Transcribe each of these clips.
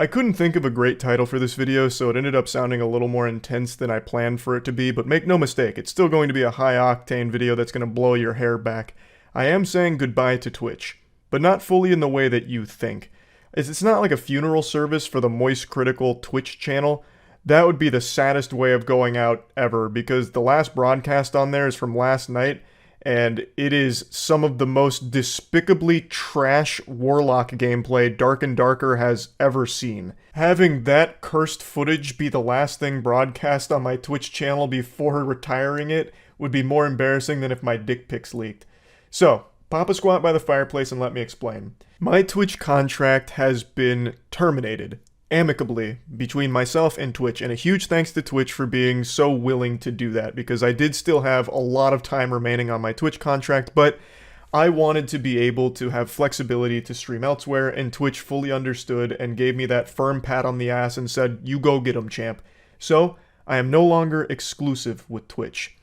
I couldn't think of a great title for this video, so it ended up sounding a little more intense than I planned for it to be, but make no mistake, it's still going to be a high-octane video that's going to blow your hair back. I am saying goodbye to Twitch, but not fully in the way that you think. It's not like a funeral service for the Moist Critical Twitch channel. That would be the saddest way of going out ever, because the last broadcast on there is from last night, and it is some of the most despicably trash Warlock gameplay Dark and Darker has ever seen. Having that cursed footage be the last thing broadcast on my Twitch channel before retiring it would be more embarrassing than if my dick pics leaked. So, pop a squat by the fireplace and let me explain. My Twitch contract has been terminated amicably between myself and Twitch, and a huge thanks to Twitch for being so willing to do that, because I did still have a lot of time remaining on my Twitch contract, but I wanted to be able to have flexibility to stream elsewhere, and Twitch fully understood and gave me that firm pat on the ass and said, "You go get 'em, champ." So, I am no longer exclusive with Twitch.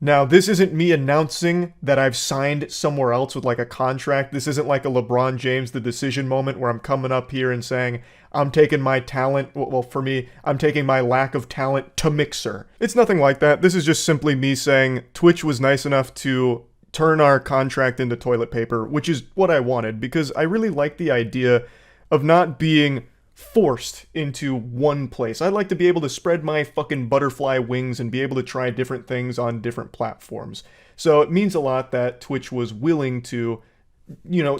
Now, this isn't me announcing that I've signed somewhere else with like a contract. This isn't like a LeBron James The Decision moment where I'm coming up here and saying, I'm taking my talent, well for me, I'm taking my lack of talent to Mixer. It's nothing like that. This is just simply me saying Twitch was nice enough to turn our contract into toilet paper, which is what I wanted, because I really like the idea of not being forced into one place. I'd like to be able to spread my fucking butterfly wings and be able to try different things on different platforms. So it means a lot that Twitch was willing to,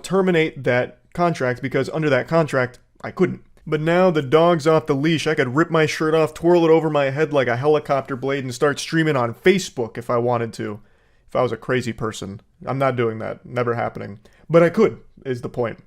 terminate that contract, because under that contract, I couldn't. But now the dog's off the leash. I could rip my shirt off, twirl it over my head like a helicopter blade, and start streaming on Facebook if I wanted to. If I was a crazy person. I'm not doing that. Never happening. But I could, is the point.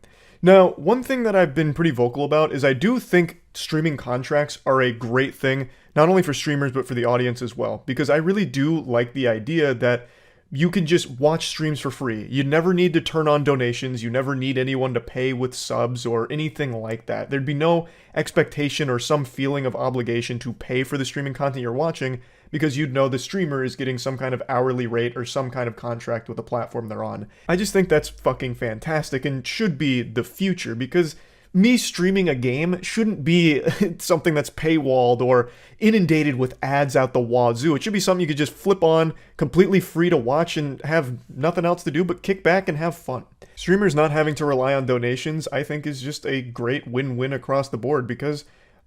Now, one thing that I've been pretty vocal about is I do think streaming contracts are a great thing, not only for streamers, but for the audience as well. Because I really do like the idea that you can just watch streams for free. You never need to turn on donations. You never need anyone to pay with subs or anything like that. There'd be no expectation or some feeling of obligation to pay for the streaming content you're watching, because you'd know the streamer is getting some kind of hourly rate or some kind of contract with the platform they're on. I just think that's fucking fantastic and should be the future, because me streaming a game shouldn't be something that's paywalled or inundated with ads out the wazoo. It should be something you could just flip on, completely free to watch and have nothing else to do but kick back and have fun. Streamers not having to rely on donations, I think, is just a great win-win across the board, because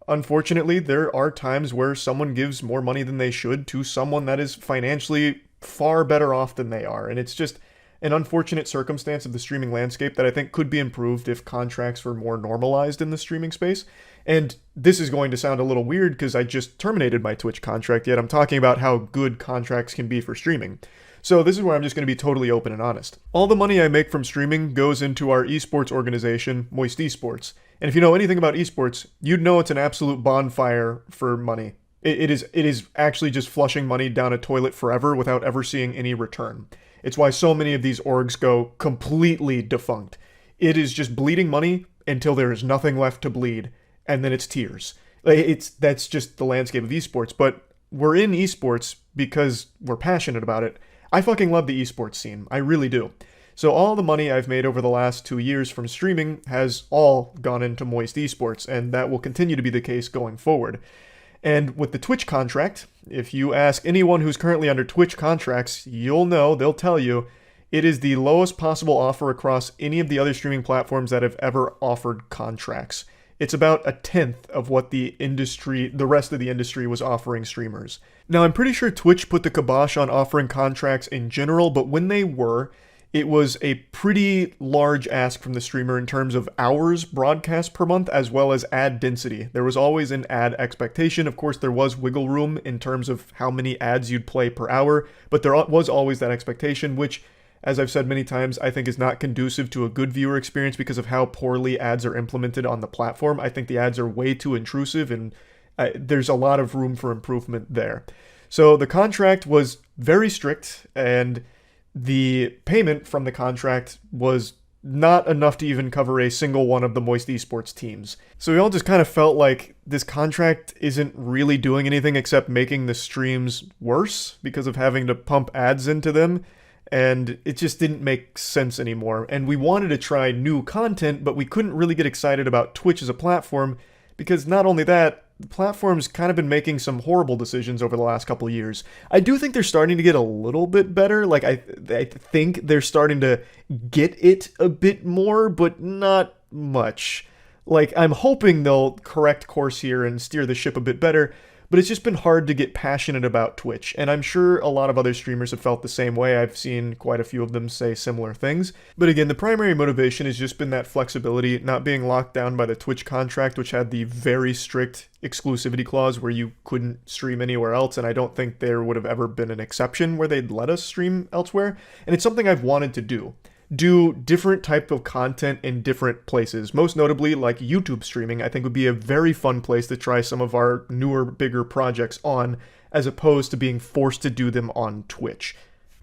unfortunately, there are times where someone gives more money than they should to someone that is financially far better off than they are. And it's just an unfortunate circumstance of the streaming landscape that I think could be improved if contracts were more normalized in the streaming space. And this is going to sound a little weird because I just terminated my Twitch contract, yet I'm talking about how good contracts can be for streaming. So this is where I'm just going to be totally open and honest. All the money I make from streaming goes into our esports organization, Moist Esports. And if you know anything about esports, you'd know it's an absolute bonfire for money. It is actually just flushing money down a toilet forever without ever seeing any return. It's why so many of these orgs go completely defunct. It is just bleeding money until there is nothing left to bleed, and then it's tears. That's just the landscape of esports, but we're in esports because we're passionate about it. I fucking love the esports scene. I really do. So all the money I've made over the last 2 years from streaming has all gone into Moist Esports, and that will continue to be the case going forward. And with the Twitch contract, if you ask anyone who's currently under Twitch contracts, you'll know, they'll tell you, it is the lowest possible offer across any of the other streaming platforms that have ever offered contracts. It's about a tenth of what the rest of the industry was offering streamers. Now, I'm pretty sure Twitch put the kibosh on offering contracts in general, but when they were, it was a pretty large ask from the streamer in terms of hours broadcast per month, as well as ad density. There was always an ad expectation. Of course, there was wiggle room in terms of how many ads you'd play per hour, but there was always that expectation, which, as I've said many times, I think is not conducive to a good viewer experience because of how poorly ads are implemented on the platform. I think the ads are way too intrusive, and there's a lot of room for improvement there. So the contract was very strict, and the payment from the contract was not enough to even cover a single one of the Moist Esports teams. So we all just kind of felt like this contract isn't really doing anything except making the streams worse because of having to pump ads into them, and it just didn't make sense anymore. And we wanted to try new content, but we couldn't really get excited about Twitch as a platform because not only that, the platform's kind of been making some horrible decisions over the last couple of years. I do think they're starting to get a little bit better. Like, I think they're starting to get it a bit more, but not much. Like, I'm hoping they'll correct course here and steer the ship a bit better, but it's just been hard to get passionate about Twitch, and I'm sure a lot of other streamers have felt the same way. I've seen quite a few of them say similar things. But again, the primary motivation has just been that flexibility, not being locked down by the Twitch contract, which had the very strict exclusivity clause where you couldn't stream anywhere else, and I don't think there would have ever been an exception where they'd let us stream elsewhere, and it's something I've wanted to do different type of content in different places. Most notably, like YouTube streaming, I think would be a very fun place to try some of our newer, bigger projects on, as opposed to being forced to do them on Twitch.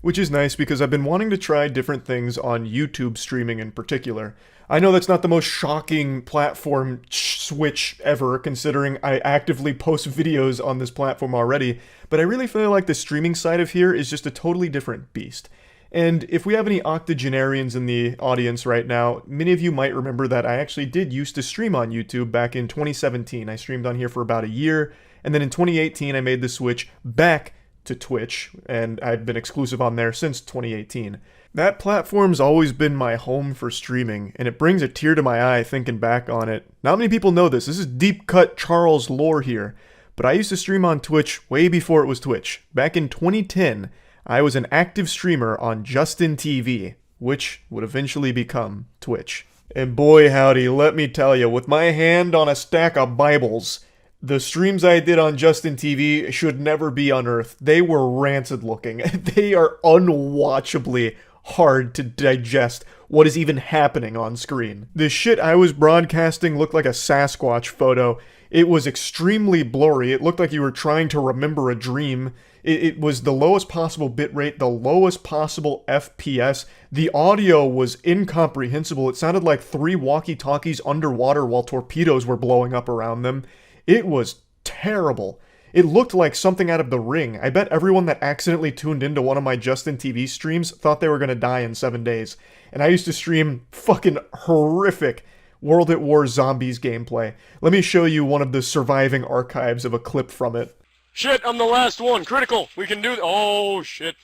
Which is nice because I've been wanting to try different things on YouTube streaming in particular. I know that's not the most shocking platform switch ever, considering I actively post videos on this platform already, but I really feel like the streaming side of here is just a totally different beast. And if we have any octogenarians in the audience right now, many of you might remember that I actually did used to stream on YouTube back in 2017. I streamed on here for about a year, and then in 2018 I made the switch back to Twitch, and I've been exclusive on there since 2018. That platform's always been my home for streaming, and it brings a tear to my eye thinking back on it. Not many people know this. This is deep cut Charles lore here, but I used to stream on Twitch way before it was Twitch. Back in 2010, I was an active streamer on Justin TV, which would eventually become Twitch. And boy howdy, let me tell you, with my hand on a stack of Bibles, the streams I did on Justin TV should never be unearthed. They were rancid looking. They are unwatchably hard to digest what is even happening on screen. The shit I was broadcasting looked like a Sasquatch photo. It was extremely blurry. It looked like you were trying to remember a dream. It was the lowest possible bitrate, the lowest possible FPS. The audio was incomprehensible. It sounded like 3 walkie-talkies underwater while torpedoes were blowing up around them. It was terrible. It looked like something out of The Ring. I bet everyone that accidentally tuned into one of my Justin TV streams thought they were gonna die in 7 days. And I used to stream fucking horrific World at War Zombies gameplay. Let me show you one of the surviving archives of a clip from it. Shit, I'm the last one. Critical. We can do oh, shit.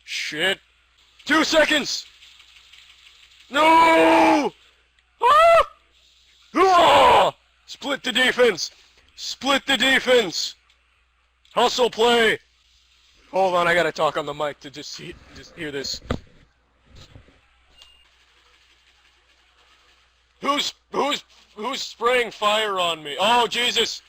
Shit. 2 seconds. No! Ah! Ah! Split the defense. Split the defense. Hustle play. Hold on, I gotta talk on the mic to just hear this. Who's spraying fire on me? Oh, Jesus.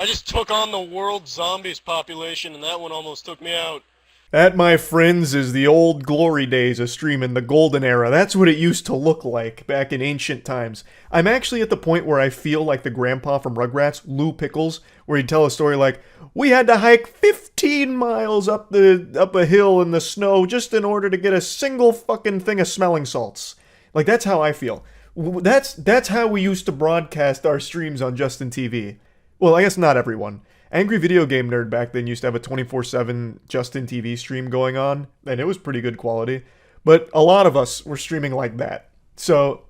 I just took on the world zombies population, and that one almost took me out. That, my friends, is the old glory days of streaming, the golden era. That's what it used to look like back in ancient times. I'm actually at the point where I feel like the grandpa from Rugrats, Lou Pickles, where he'd tell a story like, we had to hike 15 miles up a hill in the snow just in order to get a single fucking thing of smelling salts. Like, that's how I feel. That's how we used to broadcast our streams on Justin TV. Well, I guess not everyone. Angry Video Game Nerd back then used to have a 24/7 Justin TV stream going on, and it was pretty good quality. But a lot of us were streaming like that. So,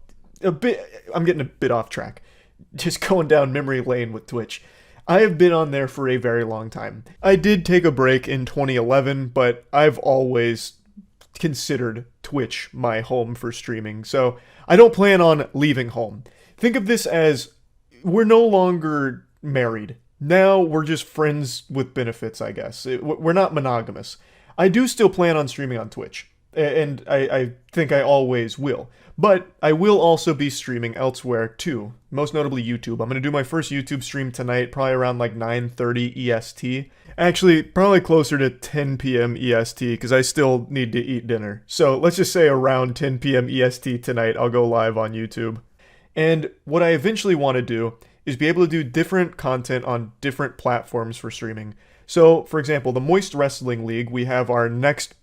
I'm getting a bit off track. Just going down memory lane with Twitch. I have been on there for a very long time. I did take a break in 2011, but I've always considered Twitch my home for streaming, so I don't plan on leaving home. Think of this as, we're no longer married. Now we're just friends with benefits, I guess. We're not monogamous. I do still plan on streaming on Twitch, and I think I always will. But I will also be streaming elsewhere too, most notably YouTube. I'm going to do my first YouTube stream tonight, probably around like 9:30 EST. Actually, probably closer to 10 p.m. EST, because I still need to eat dinner. So let's just say around 10 p.m. EST tonight, I'll go live on YouTube. And what I eventually want to do is be able to do different content on different platforms for streaming. So, for example, the Moist Wrestling League, we have our next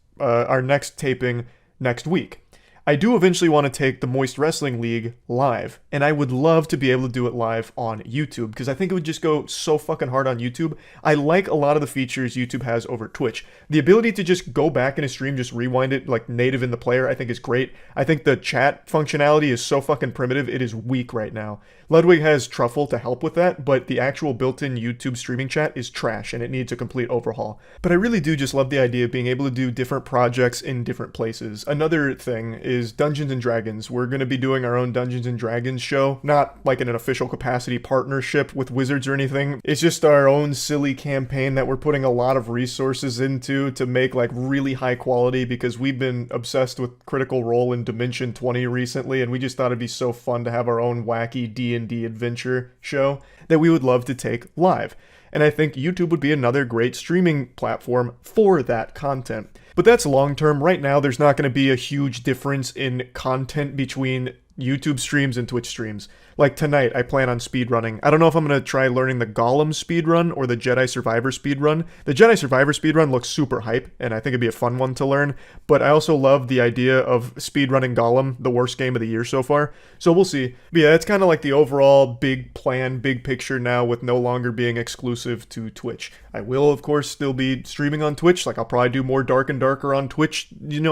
taping next week. I do eventually want to take the Moist Wrestling League live, and I would love to be able to do it live on YouTube, because I think it would just go so fucking hard on YouTube. I like a lot of the features YouTube has over Twitch. The ability to just go back in a stream, just rewind it like native in the player, I think is great. I think the chat functionality is so fucking primitive, it is weak right now. Ludwig has Truffle to help with that, but the actual built-in YouTube streaming chat is trash, and it needs a complete overhaul. But I really do just love the idea of being able to do different projects in different places. Another thing is Dungeons and Dragons. We're going to be doing our own Dungeons and Dragons show, not like in an official capacity partnership with Wizards or anything. It's just our own silly campaign that we're putting a lot of resources into to make like really high quality, because we've been obsessed with Critical Role in Dimension 20 recently, and we just thought it'd be so fun to have our own wacky D&D adventure show that we would love to take live. And I think YouTube would be another great streaming platform for that content. But that's long term. Right now, there's not going to be a huge difference in content between YouTube streams and Twitch streams. Like tonight, I plan on speedrunning. I don't know if I'm going to try learning the Gollum speedrun or the Jedi Survivor speedrun. The Jedi Survivor speedrun looks super hype, and I think it'd be a fun one to learn. But I also love the idea of speedrunning Gollum, the worst game of the year so far. So we'll see. But yeah, it's kind of like the overall big plan, big picture now, with no longer being exclusive to Twitch. I will, of course, still be streaming on Twitch. Like, I'll probably do more Dark and Darker on Twitch,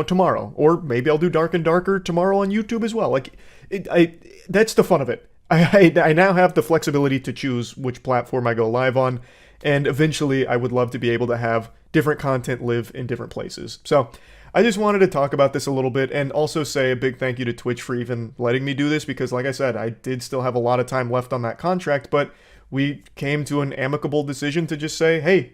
tomorrow. Or maybe I'll do Dark and Darker tomorrow on YouTube as well. Like, that's the fun of it. I now have the flexibility to choose which platform I go live on, and eventually I would love to be able to have different content live in different places. So I just wanted to talk about this a little bit, and also say a big thank you to Twitch for even letting me do this, because like I said, I did still have a lot of time left on that contract, but we came to an amicable decision to just say, hey,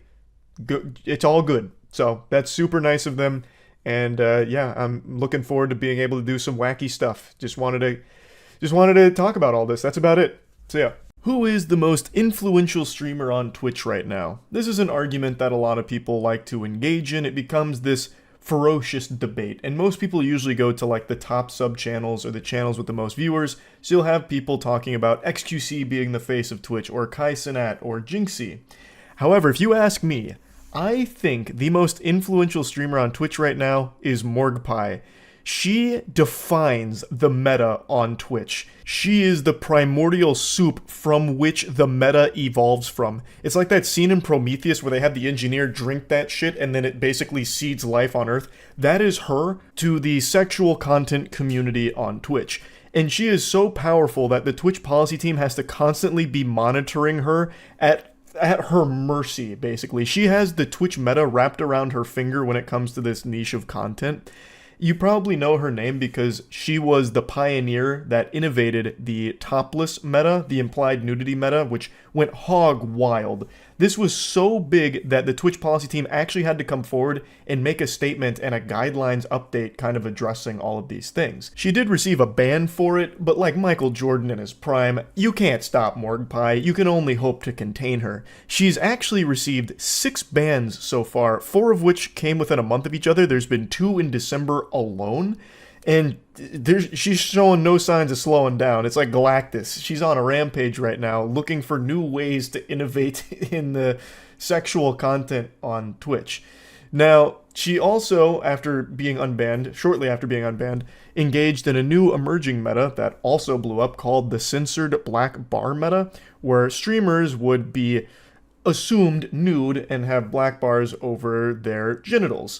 it's all good. So that's super nice of them, and yeah, I'm looking forward to being able to do some wacky stuff. Just wanted to talk about all this. That's about it. So yeah. Who is the most influential streamer on Twitch right now? This is an argument that a lot of people like to engage in. It becomes this ferocious debate, and most people usually go to like the top sub channels or the channels with the most viewers. So you'll have people talking about XQC being the face of Twitch, or Kai Cenat, or Jinxie. However, if you ask me, I think the most influential streamer on Twitch right now is Morgpie. She defines the meta on Twitch. She is the primordial soup from which the meta evolves from. It's like that scene in Prometheus where they have the engineer drink that shit and then it basically seeds life on Earth. That is her to the sexual content community on Twitch. And she is so powerful that the Twitch policy team has to constantly be monitoring her at her mercy, basically. She has the Twitch meta wrapped around her finger when it comes to this niche of content. You probably know her name because she was the pioneer that innovated the topless meta, the implied nudity meta, which went hog wild. This was so big that the Twitch policy team actually had to come forward and make a statement and a guidelines update kind of addressing all of these things. She did receive a ban for it, but like Michael Jordan in his prime, you can't stop Morgpie, you can only hope to contain her. She's actually received 6 bans so far, 4 of which came within a month of each other. There's been 2 in December alone. And she's showing no signs of slowing down. It's like Galactus. She's on a rampage right now, looking for new ways to innovate in the sexual content on Twitch. Now, she also, shortly after being unbanned, engaged in a new emerging meta that also blew up called the censored black bar meta, where streamers would be assumed nude and have black bars over their genitals.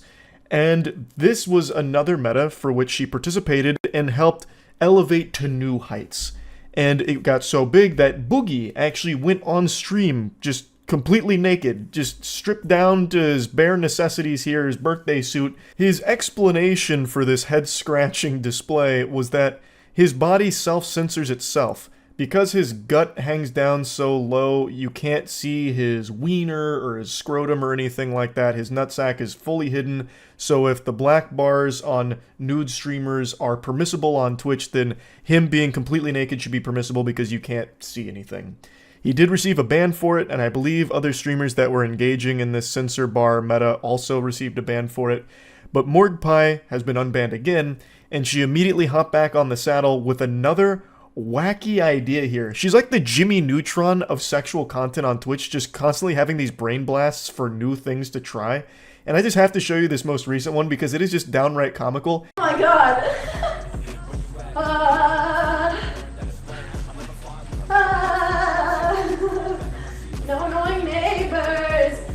And this was another meta for which she participated and helped elevate to new heights. And it got so big that Boogie actually went on stream just completely naked, just stripped down to his bare necessities here, his birthday suit. His explanation for this head-scratching display was that his body self-censors itself. Because his gut hangs down so low, you can't see his wiener or his scrotum or anything like that. His nutsack is fully hidden. So if the black bars on nude streamers are permissible on Twitch, then him being completely naked should be permissible because you can't see anything. He did receive a ban for it, and I believe other streamers that were engaging in this censor bar meta also received a ban for it. But Morgpie has been unbanned again, and she immediately hopped back on the saddle with another wacky idea here. She's like the Jimmy Neutron of sexual content on Twitch, just constantly having these brain blasts for new things to try. And I just have to show you this most recent one because it is just downright comical. Oh my god!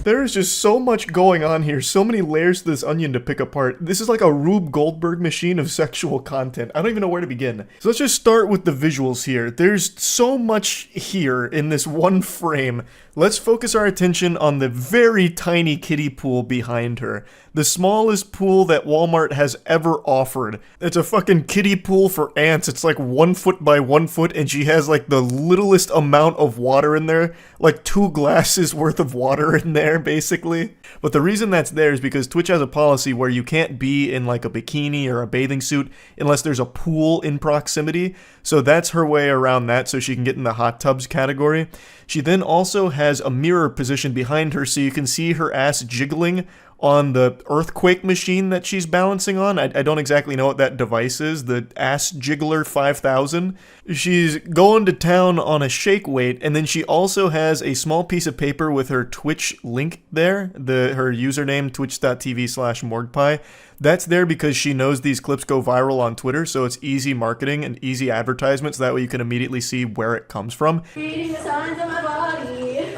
There is just so much going on here, so many layers to this onion to pick apart. This is like a Rube Goldberg machine of sexual content. I don't even know where to begin. So let's just start with the visuals here. There's so much here in this one frame. Let's focus our attention on the very tiny kiddie pool behind her. The smallest pool that Walmart has ever offered. It's a fucking kiddie pool for ants. It's like 1 foot by 1 foot, and she has like the littlest amount of water in there. Like 2 glasses worth of water in there, basically. But the reason that's there is because Twitch has a policy where you can't be in like a bikini or a bathing suit unless there's a pool in proximity. So that's her way around that, so she can get in the hot tubs category. She then also has a mirror positioned behind her so you can see her ass jiggling on the earthquake machine that she's balancing on. I don't exactly know what that device is, the Ass Jiggler 5000. She's going to town on a shake weight, and then she also has a small piece of paper with her Twitch link there, her username, twitch.tv/morgpie. That's there because she knows these clips go viral on Twitter, so it's easy marketing and easy advertisements. That way you can immediately see where it comes from. Reading the signs of my body.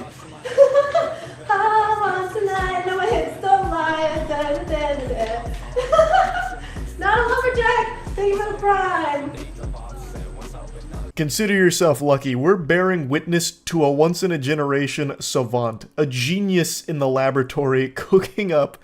I want tonight, no, my hips don't lie. Not a lumberjack, thank you for the prime. Consider yourself lucky. We're bearing witness to a once-in-a-generation savant, a genius in the laboratory, cooking up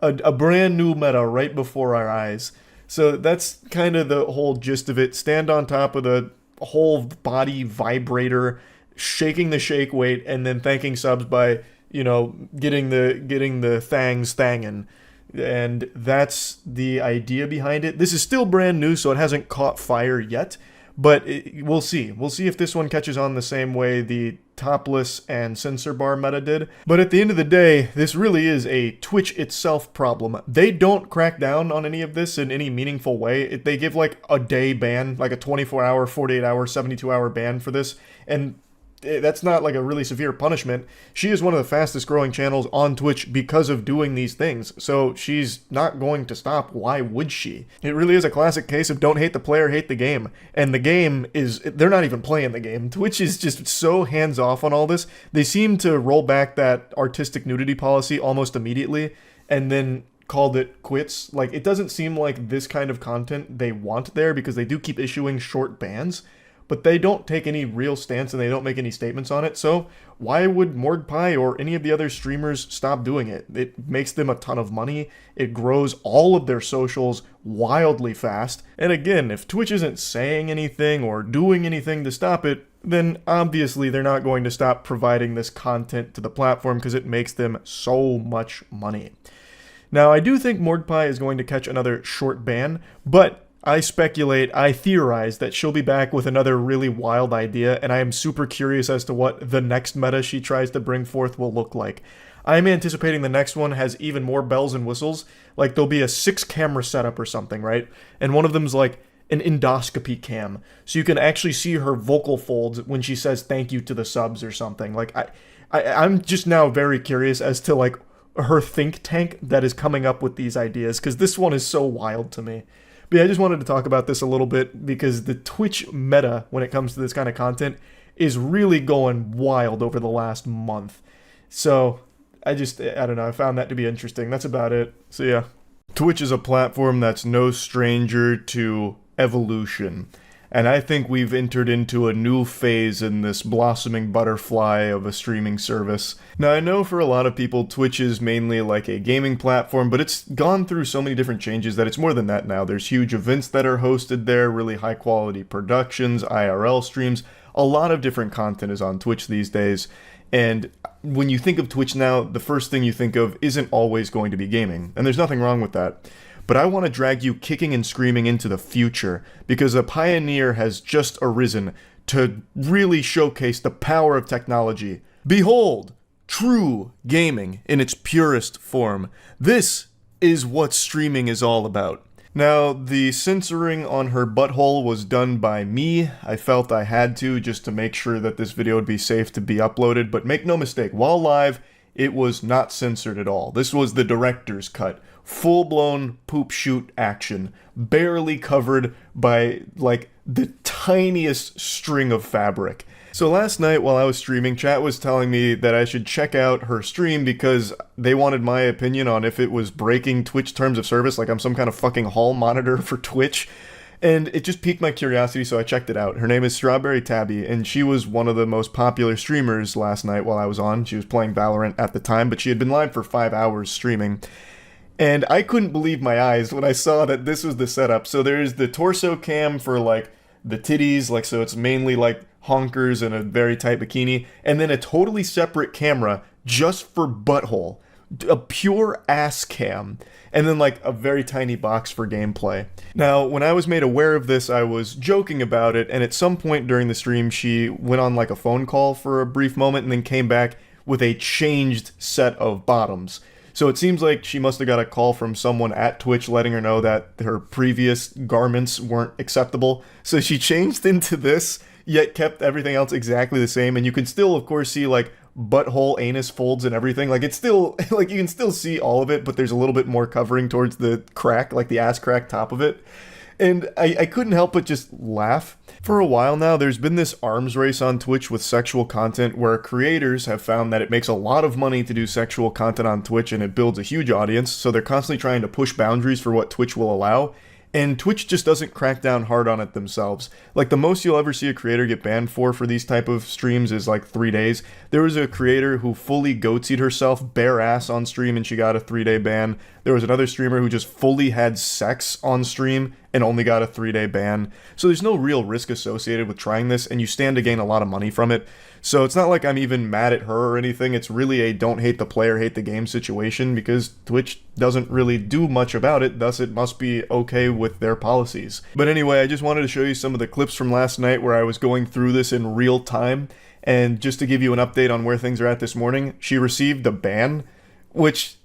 a brand new meta right before our eyes. So that's kind of the whole gist of it. Stand on top of the whole body vibrator, shaking the shake weight, and then thanking subs by, you know, getting the thangs thangin'. And that's the idea behind it. This is still brand new, so it hasn't caught fire yet. But we'll see. We'll see if this one catches on the same way the topless and censor bar meta did. But at the end of the day, this really is a Twitch itself problem. They don't crack down on any of this in any meaningful way. They give like a day ban, like a 24-hour, 48-hour, 72-hour ban for this. And that's not like a really severe punishment. She is one of the fastest growing channels on Twitch because of doing these things. So she's not going to stop. Why would she? It really is a classic case of don't hate the player, hate the game. And the game is, they're not even playing the game. Twitch is just so hands off on all this. They seem to roll back that artistic nudity policy almost immediately and then called it quits. Like, it doesn't seem like this kind of content they want there because they do keep issuing short bans. But they don't take any real stance and they don't make any statements on it. So why would Morgpie or any of the other streamers stop doing it? It makes them a ton of money. It grows all of their socials wildly fast. And again, if Twitch isn't saying anything or doing anything to stop it, then obviously they're not going to stop providing this content to the platform because it makes them so much money. Now, I do think Morgpie is going to catch another short ban, but I speculate, I theorize that she'll be back with another really wild idea, and I am super curious as to what the next meta she tries to bring forth will look like. I'm anticipating the next one has even more bells and whistles, like there'll be a 6-camera setup or something, right? And one of them's like an endoscopy cam, so you can actually see her vocal folds when she says thank you to the subs or something. Like, I'm just now very curious as to like her think tank that is coming up with these ideas, because this one is so wild to me. But yeah, I just wanted to talk about this a little bit because the Twitch meta, when it comes to this kind of content, is really going wild over the last month. So, I don't know, I found that to be interesting. That's about it. So yeah. Twitch is a platform that's no stranger to evolution. And I think we've entered into a new phase in this blossoming butterfly of a streaming service. Now, I know for a lot of people, Twitch is mainly like a gaming platform, but it's gone through so many different changes that it's more than that now. There's huge events that are hosted there, really high quality productions, IRL streams. A lot of different content is on Twitch these days. And when you think of Twitch now, the first thing you think of isn't always going to be gaming. And there's nothing wrong with that. But I want to drag you kicking and screaming into the future, because a pioneer has just arisen to really showcase the power of technology. Behold, true gaming in its purest form. This is what streaming is all about. Now, the censoring on her butthole was done by me. I felt I had to, just to make sure that this video would be safe to be uploaded, but make no mistake, while live, it was not censored at all. This was the director's cut. Full-blown poop shoot action, barely covered by, like, the tiniest string of fabric. So last night while I was streaming, chat was telling me that I should check out her stream because they wanted my opinion on if it was breaking Twitch terms of service, like I'm some kind of fucking hall monitor for Twitch. And it just piqued my curiosity, so I checked it out. Her name is Strawberry Tabby, and she was one of the most popular streamers last night while I was on. She was playing Valorant at the time, but she had been live for 5 hours streaming. And I couldn't believe my eyes when I saw that this was the setup. So there's the torso cam for, like, the titties, like, so it's mainly, like, honkers and a very tight bikini, and then a totally separate camera just for butthole. A pure ass cam, and then like a very tiny box for gameplay. Now, when I was made aware of this, I was joking about it, and at some point during the stream, she went on like a phone call for a brief moment and then came back with a changed set of bottoms. So it seems like she must have got a call from someone at Twitch letting her know that her previous garments weren't acceptable. So she changed into this, yet kept everything else exactly the same, and you can still, of course, see like butthole, anus folds and everything. Like, it's still, like, you can still see all of it, but there's a little bit more covering towards the crack, like the ass crack top of it. And I couldn't help but just laugh. For a while now, there's been this arms race on Twitch with sexual content where creators have found that it makes a lot of money to do sexual content on Twitch and it builds a huge audience, so they're constantly trying to push boundaries for what Twitch will allow. And Twitch just doesn't crack down hard on it themselves. Like, the most you'll ever see a creator get banned for these type of streams is like 3 days. There was a creator who fully goatsied herself bare ass on stream and she got a 3-day ban. There was another streamer who just fully had sex on stream and only got a 3-day ban. So there's no real risk associated with trying this, and you stand to gain a lot of money from it. So it's not like I'm even mad at her or anything. It's really a don't hate the player, hate the game situation, because Twitch doesn't really do much about it, thus it must be okay with their policies. But anyway, I just wanted to show you some of the clips from last night where I was going through this in real time, and just to give you an update on where things are at this morning, she received a ban, which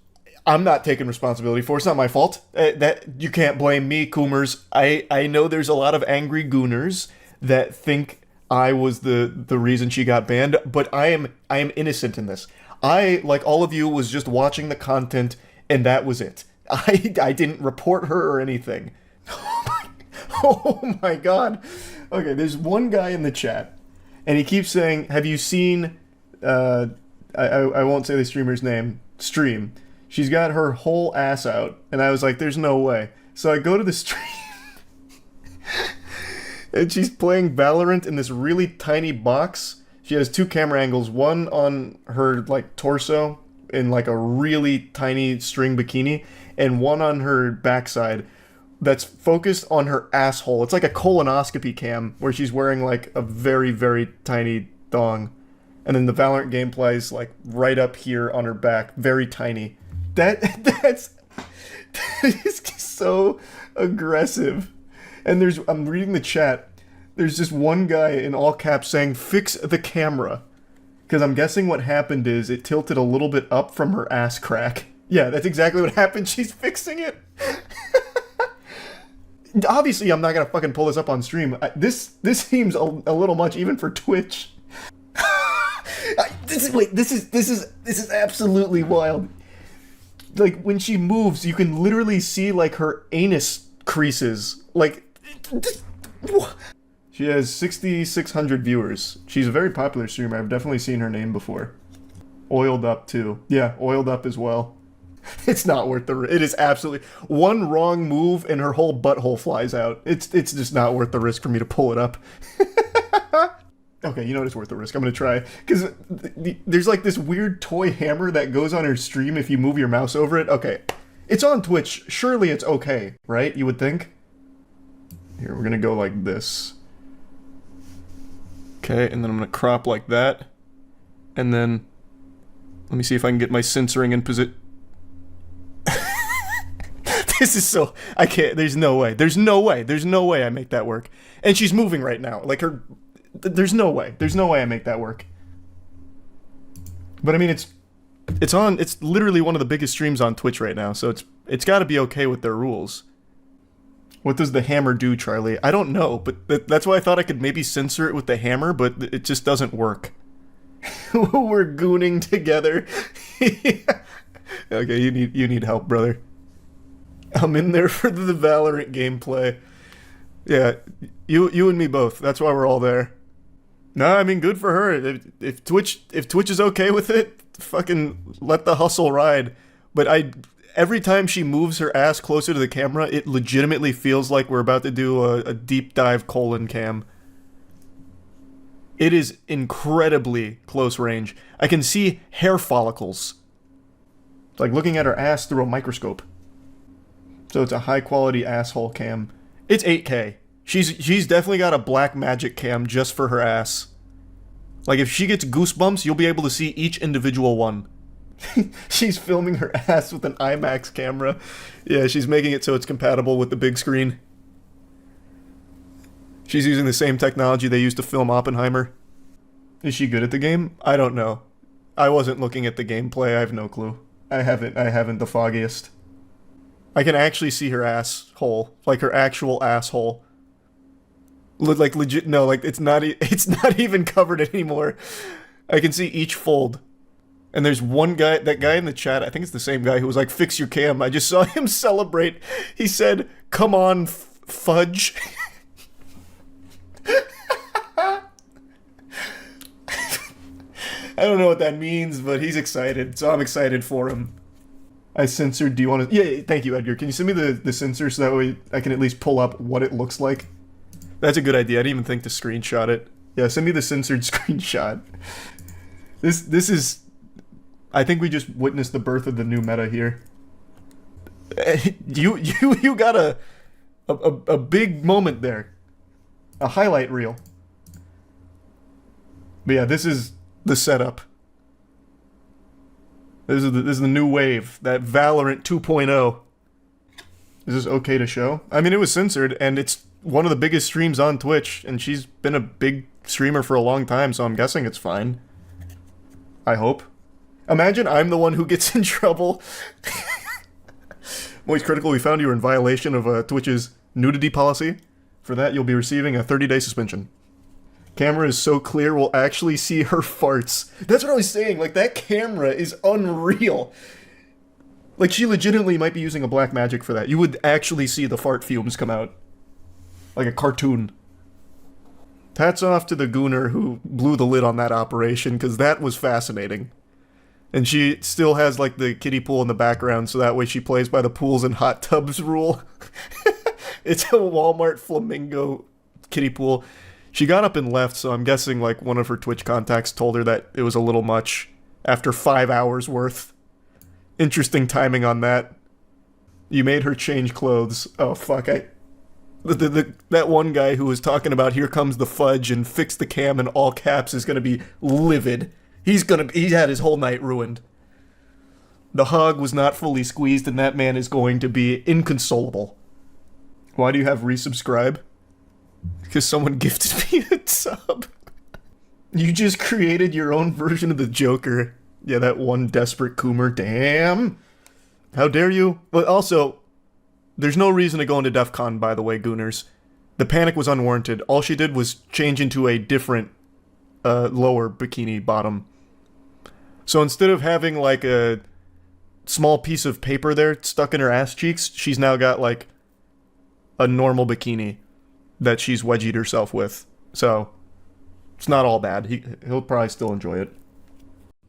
I'm not taking responsibility for. It's not my fault. That you can't blame me, Coomers. I know there's a lot of angry gooners that think I was the reason she got banned, but I am innocent in this. I, like all of you, was just watching the content, and that was it. I didn't report her or anything. Oh my god. Okay, there's one guy in the chat, and he keeps saying, have you seen, I won't say the streamer's name, stream. She's got her whole ass out, and I was like, there's no way. So I go to the stream, and she's playing Valorant in this really tiny box. She has 2 camera angles, one on her, like, torso in, like, a really tiny string bikini, and one on her backside that's focused on her asshole. It's like a colonoscopy cam, where she's wearing, like, a very, very tiny thong. And then the Valorant gameplay is, like, right up here on her back, very tiny. That is so aggressive. And I'm reading the chat, there's just one guy in all caps saying, fix the camera. Because I'm guessing what happened is it tilted a little bit up from her ass crack. Yeah, that's exactly what happened. She's fixing it. Obviously, I'm not going to fucking pull this up on stream. This seems a little much, even for Twitch. This is absolutely wild. Like, when she moves, you can literally see, like, her anus creases. Like, she has 6,600 viewers. She's a very popular streamer. I've definitely seen her name before. Oiled Up, too. Yeah, Oiled Up as well. It's not worth the risk. It is absolutely... One wrong move and her whole butthole flies out. It's just not worth the risk for me to pull it up. Okay, you know what, it's worth the risk. I'm gonna try. Because there's like this weird toy hammer that goes on her stream if you move your mouse over it. Okay, it's on Twitch. Surely it's okay, right? You would think? Here, we're gonna go like this. Okay, and then I'm gonna crop like that. And then... Let me see if I can get my censoring in position. This is so... I can't... There's no way. There's no way. There's no way I make that work. And she's moving right now. Like, her... There's no way. There's no way I make that work. But I mean, it's on... It's literally one of the biggest streams on Twitch right now, so it's gotta be okay with their rules. What does the hammer do, Charlie? I don't know, but that's why I thought I could maybe censor it with the hammer, but it just doesn't work. We're gooning together. Okay, you need help, brother. I'm in there for the Valorant gameplay. Yeah, you and me both. That's why we're all there. No, I mean, good for her. If Twitch is okay with it, fucking let the hustle ride. But every time she moves her ass closer to the camera, it legitimately feels like we're about to do a deep dive colon cam. It is incredibly close range. I can see hair follicles. It's like looking at her ass through a microscope. So it's a high quality asshole cam. It's 8K. She's definitely got a black magic cam just for her ass. Like if she gets goosebumps, you'll be able to see each individual one. She's filming her ass with an IMAX camera. Yeah, she's making it so it's compatible with the big screen. She's using the same technology they used to film Oppenheimer. Is she good at the game? I don't know. I wasn't looking at the gameplay. I have no clue. I haven't the foggiest. I can actually see her asshole, like her actual asshole. Like legit, no, like it's not even covered anymore. I can see each fold. And there's one guy, that guy in the chat, I think it's the same guy who was like, fix your cam. I just saw him celebrate. He said, come on, fudge. I don't know what that means, but he's excited, so I'm excited for him. I censored, do you want to... Yeah, thank you, Edgar. Can you send me the censor so that way I can at least pull up what it looks like? That's a good idea. I didn't even think to screenshot it. Yeah, send me the censored screenshot. This is... I think we just witnessed the birth of the new meta here. You got a big moment there. A highlight reel. But yeah, this is the setup. This is the new wave. That Valorant 2.0. Is this okay to show? I mean, it was censored, and it's one of the biggest streams on Twitch, and she's been a big streamer for a long time, so I'm guessing it's fine. I hope. Imagine I'm the one who gets in trouble. Moist Critical, we found you were in violation of Twitch's nudity policy. For that, you'll be receiving a 30-day suspension. Camera is so clear, we'll actually see her farts. That's what I was saying, like, that camera is unreal. Like, she legitimately might be using a black magic for that. You would actually see the fart fumes come out. Like a cartoon. Hats off to the gooner who blew the lid on that operation, because that was fascinating. And she still has, like, the kiddie pool in the background, so that way she plays by the pools and hot tubs rule. It's a Walmart flamingo kiddie pool. She got up and left, so I'm guessing, like, one of her Twitch contacts told her that it was a little much after 5 hours worth. Interesting timing on that. You made her change clothes. Oh, fuck, that one guy who was talking about here comes the fudge and fix the cam in all caps is gonna be livid. He had his whole night ruined. The hug was not fully squeezed and that man is going to be inconsolable. Why do you have resubscribe? Because someone gifted me a sub. You just created your own version of the Joker. Yeah, that one desperate Coomer. Damn. How dare you? But also, there's no reason to go into DEF CON, by the way, Gooners. The panic was unwarranted. All she did was change into a different, lower bikini bottom. So instead of having, like, a small piece of paper there stuck in her ass cheeks, she's now got, like, a normal bikini that she's wedgied herself with. So, it's not all bad. He'll probably still enjoy it.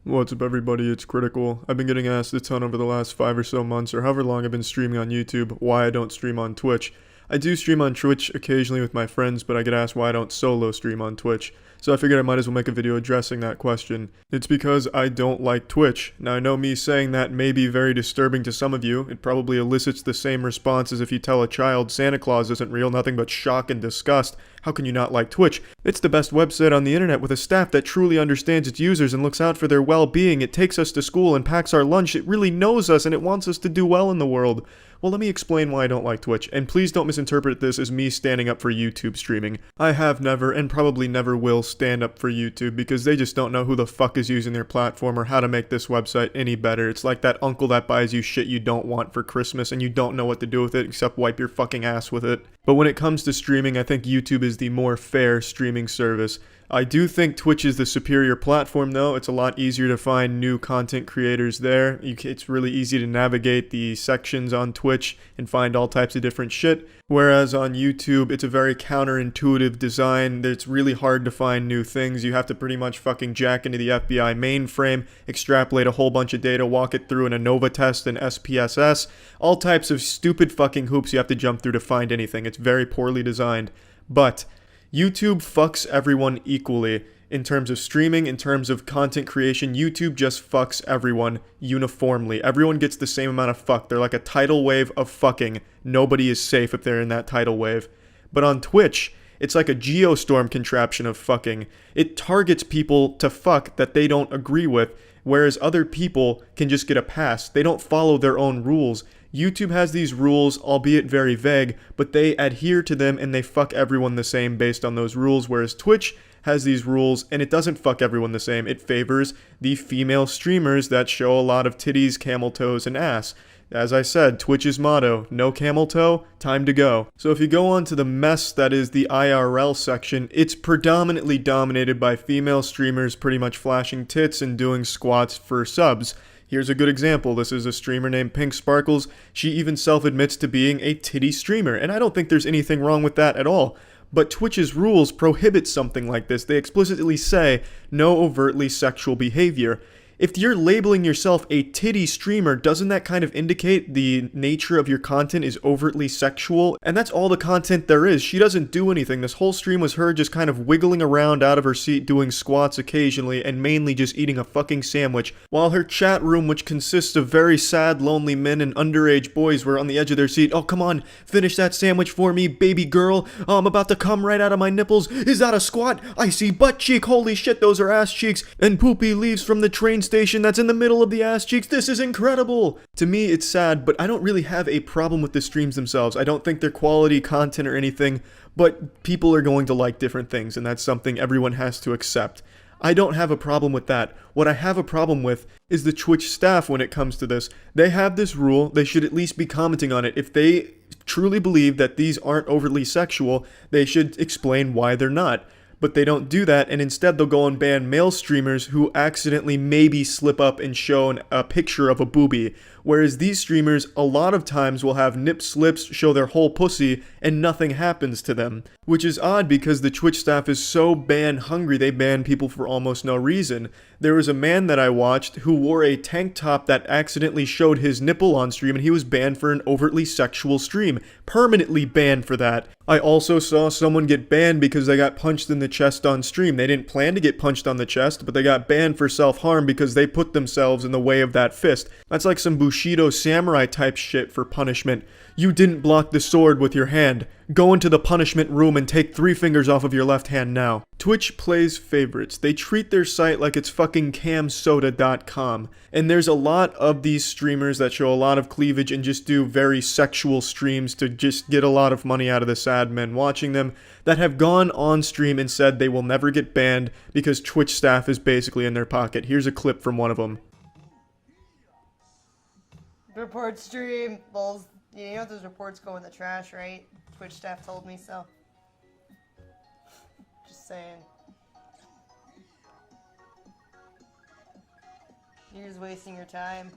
What's up, everybody? It's Critical. I've been getting asked a ton over the last 5 or so months, or however long I've been streaming on YouTube, why I don't stream on Twitch. I do stream on Twitch occasionally with my friends, but I get asked why I don't solo stream on Twitch. So I figured I might as well make a video addressing that question. It's because I don't like Twitch. Now I know me saying that may be very disturbing to some of you. It probably elicits the same response as if you tell a child Santa Claus isn't real, nothing but shock and disgust. How can you not like Twitch? It's the best website on the internet with a staff that truly understands its users and looks out for their well-being. It takes us to school and packs our lunch. It really knows us and it wants us to do well in the world. Well, let me explain why I don't like Twitch, and please don't misinterpret this as me standing up for YouTube streaming. I have never, and probably never will, stand up for YouTube because they just don't know who the fuck is using their platform or how to make this website any better. It's like that uncle that buys you shit you don't want for Christmas and you don't know what to do with it except wipe your fucking ass with it. But when it comes to streaming, I think YouTube is the more fair streaming service. I do think Twitch is the superior platform though. It's a lot easier to find new content creators there. It's really easy to navigate the sections on Twitch and find all types of different shit. Whereas on YouTube, it's a very counterintuitive design. It's really hard to find new things. You have to pretty much fucking jack into the FBI mainframe, extrapolate a whole bunch of data, walk it through an ANOVA test and SPSS. All types of stupid fucking hoops you have to jump through to find anything. It's very poorly designed. But YouTube fucks everyone equally. In terms of streaming, in terms of content creation, YouTube just fucks everyone uniformly. Everyone gets the same amount of fuck. They're like a tidal wave of fucking. Nobody is safe if they're in that tidal wave. But on Twitch, it's like a geostorm contraption of fucking. It targets people to fuck that they don't agree with, whereas other people can just get a pass. They don't follow their own rules. YouTube has these rules, albeit very vague, but they adhere to them and they fuck everyone the same based on those rules, whereas Twitch has these rules and it doesn't fuck everyone the same. It favors the female streamers that show a lot of titties, camel toes, and ass. As I said, Twitch's motto, no camel toe, time to go. So if you go on to the mess that is the IRL section, it's predominantly dominated by female streamers pretty much flashing tits and doing squats for subs. Here's a good example. This is a streamer named Pink Sparkles. She even self-admits to being a titty streamer, and I don't think there's anything wrong with that at all. But Twitch's rules prohibit something like this. They explicitly say no overtly sexual behavior. If you're labeling yourself a titty streamer, doesn't that kind of indicate the nature of your content is overtly sexual? And that's all the content there is. She doesn't do anything. This whole stream was her just kind of wiggling around out of her seat, doing squats occasionally, and mainly just eating a fucking sandwich, while her chat room, which consists of very sad, lonely men and underage boys, were on the edge of their seat. Oh, come on, finish that sandwich for me, baby girl. Oh, I'm about to come right out of my nipples. Is that a squat? I see butt cheek. Holy shit, those are ass cheeks. And poopy leaves from the train station that's in the middle of the ass cheeks. This is incredible. To me, it's sad, but I don't really have a problem with the streams themselves. I don't think they're quality content or anything, but people are going to like different things, and that's something everyone has to accept. I don't have a problem with that. What I have a problem with is the Twitch staff when it comes to this. They have this rule. They should at least be commenting on it. If they truly believe that these aren't overtly sexual, they should explain why they're not. But they don't do that, and instead they'll go and ban male streamers who accidentally maybe slip up and show a picture of a boobie. Whereas these streamers a lot of times will have nip slips, show their whole pussy, and nothing happens to them. Which is odd because the Twitch staff is so ban hungry, they ban people for almost no reason. There was a man that I watched who wore a tank top that accidentally showed his nipple on stream, and he was banned for an overtly sexual stream. Permanently banned for that. I also saw someone get banned because they got punched in the chest on stream. They didn't plan to get punched on the chest, but they got banned for self-harm because they put themselves in the way of that fist. That's like some Bushido samurai type shit for punishment. You didn't block the sword with your hand. Go into the punishment room and take 3 fingers off of your left hand now. Twitch plays favorites. They treat their site like it's fucking camsoda.com. And there's a lot of these streamers that show a lot of cleavage and just do very sexual streams to just get a lot of money out of the sad men watching them that have gone on stream and said they will never get banned because Twitch staff is basically in their pocket. Here's a clip from one of them. Report stream. Lulz. You know those reports go in the trash, right? Twitch staff told me so. Just saying. You're just wasting your time.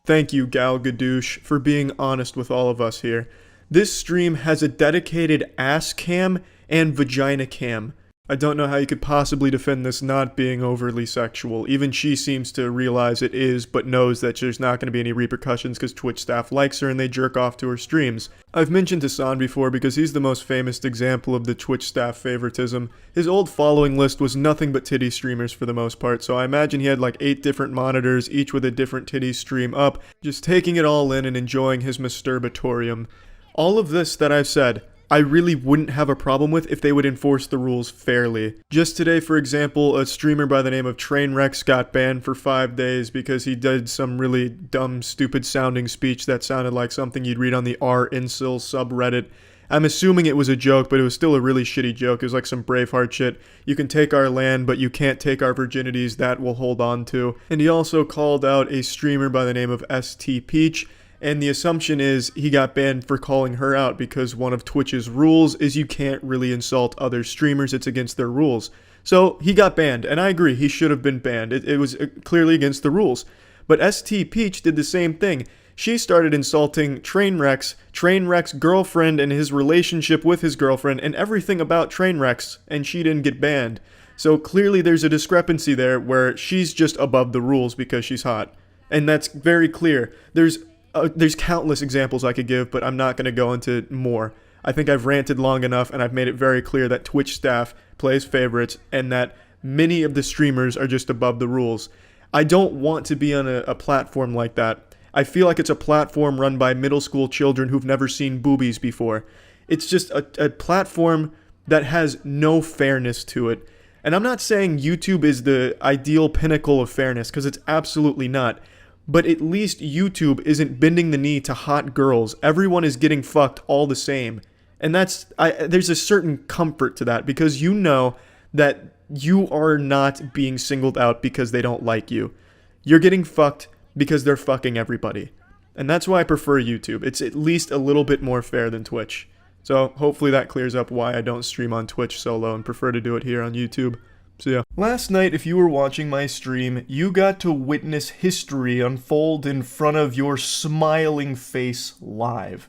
Thank you, Gal Gadoosh, for being honest with all of us here. This stream has a dedicated ass cam and vagina cam. I don't know how you could possibly defend this not being overly sexual. Even she seems to realize it is, but knows that there's not going to be any repercussions because Twitch staff likes her and they jerk off to her streams. I've mentioned Hassan before because he's the most famous example of the Twitch staff favoritism. His old following list was nothing but titty streamers for the most part, so I imagine he had like 8 different monitors, each with a different titty stream up, just taking it all in and enjoying his masturbatorium. All of this that I've said, I really wouldn't have a problem with if they would enforce the rules fairly. Just today, for example, a streamer by the name of Trainwrecks got banned for 5 days because he did some really dumb, stupid sounding speech that sounded like something you'd read on the r/incel subreddit. I'm assuming it was a joke, but it was still a really shitty joke. It was like some Braveheart shit. You can take our land, but you can't take our virginities, that we'll hold on to. And he also called out a streamer by the name of ST Peach, And the assumption is he got banned for calling her out because one of Twitch's rules is you can't really insult other streamers. It's against their rules. So he got banned, and I agree, he should have been banned. It was clearly against the rules. But ST Peach did the same thing. She started insulting Trainwreck's girlfriend and his relationship with his girlfriend and everything about Trainwreck's, and she didn't get banned. So clearly there's a discrepancy there where she's just above the rules because she's hot. And that's very clear. There's countless examples I could give, but I'm not going to go into more. I think I've ranted long enough, and I've made it very clear that Twitch staff plays favorites and that many of the streamers are just above the rules. I don't want to be on a platform like that. I feel like it's a platform run by middle school children who've never seen boobies before. It's just a platform that has no fairness to it. And I'm not saying YouTube is the ideal pinnacle of fairness, because it's absolutely not. But at least YouTube isn't bending the knee to hot girls. Everyone is getting fucked all the same. And there's a certain comfort to that, because you know that you are not being singled out because they don't like you. You're getting fucked because they're fucking everybody. And that's why I prefer YouTube. It's at least a little bit more fair than Twitch. So hopefully that clears up why I don't stream on Twitch solo and prefer to do it here on YouTube. So yeah. Last night, if you were watching my stream, you got to witness history unfold in front of your smiling face live.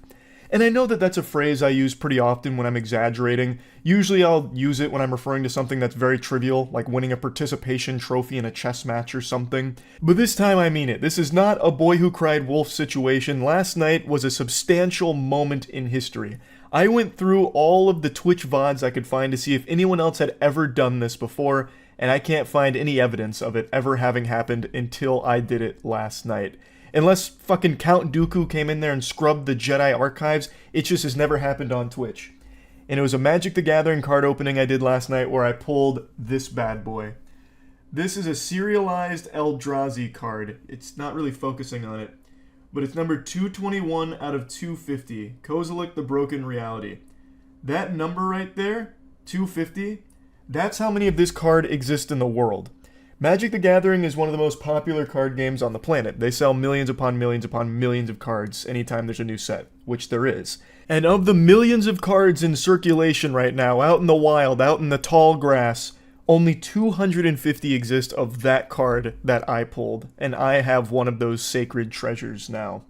And I know that that's a phrase I use pretty often when I'm exaggerating. Usually I'll use it when I'm referring to something that's very trivial, like winning a participation trophy in a chess match or something. But this time I mean it. This is not a boy who cried wolf situation. Last night was a substantial moment in history. I went through all of the Twitch VODs I could find to see if anyone else had ever done this before, and I can't find any evidence of it ever having happened until I did it last night. Unless fucking Count Dooku came in there and scrubbed the Jedi archives, it just has never happened on Twitch. And it was a Magic the Gathering card opening I did last night where I pulled this bad boy. This is a serialized Eldrazi card. It's not really focusing on it, but it's number 221 out of 250, Kozilek the Broken Reality. That number right there, 250, that's how many of this card exist in the world. Magic the Gathering is one of the most popular card games on the planet. They sell millions upon millions upon millions of cards anytime there's a new set, which there is. And of the millions of cards in circulation right now, out in the wild, out in the tall grass, only 250 exist of that card that I pulled, and I have one of those sacred treasures now.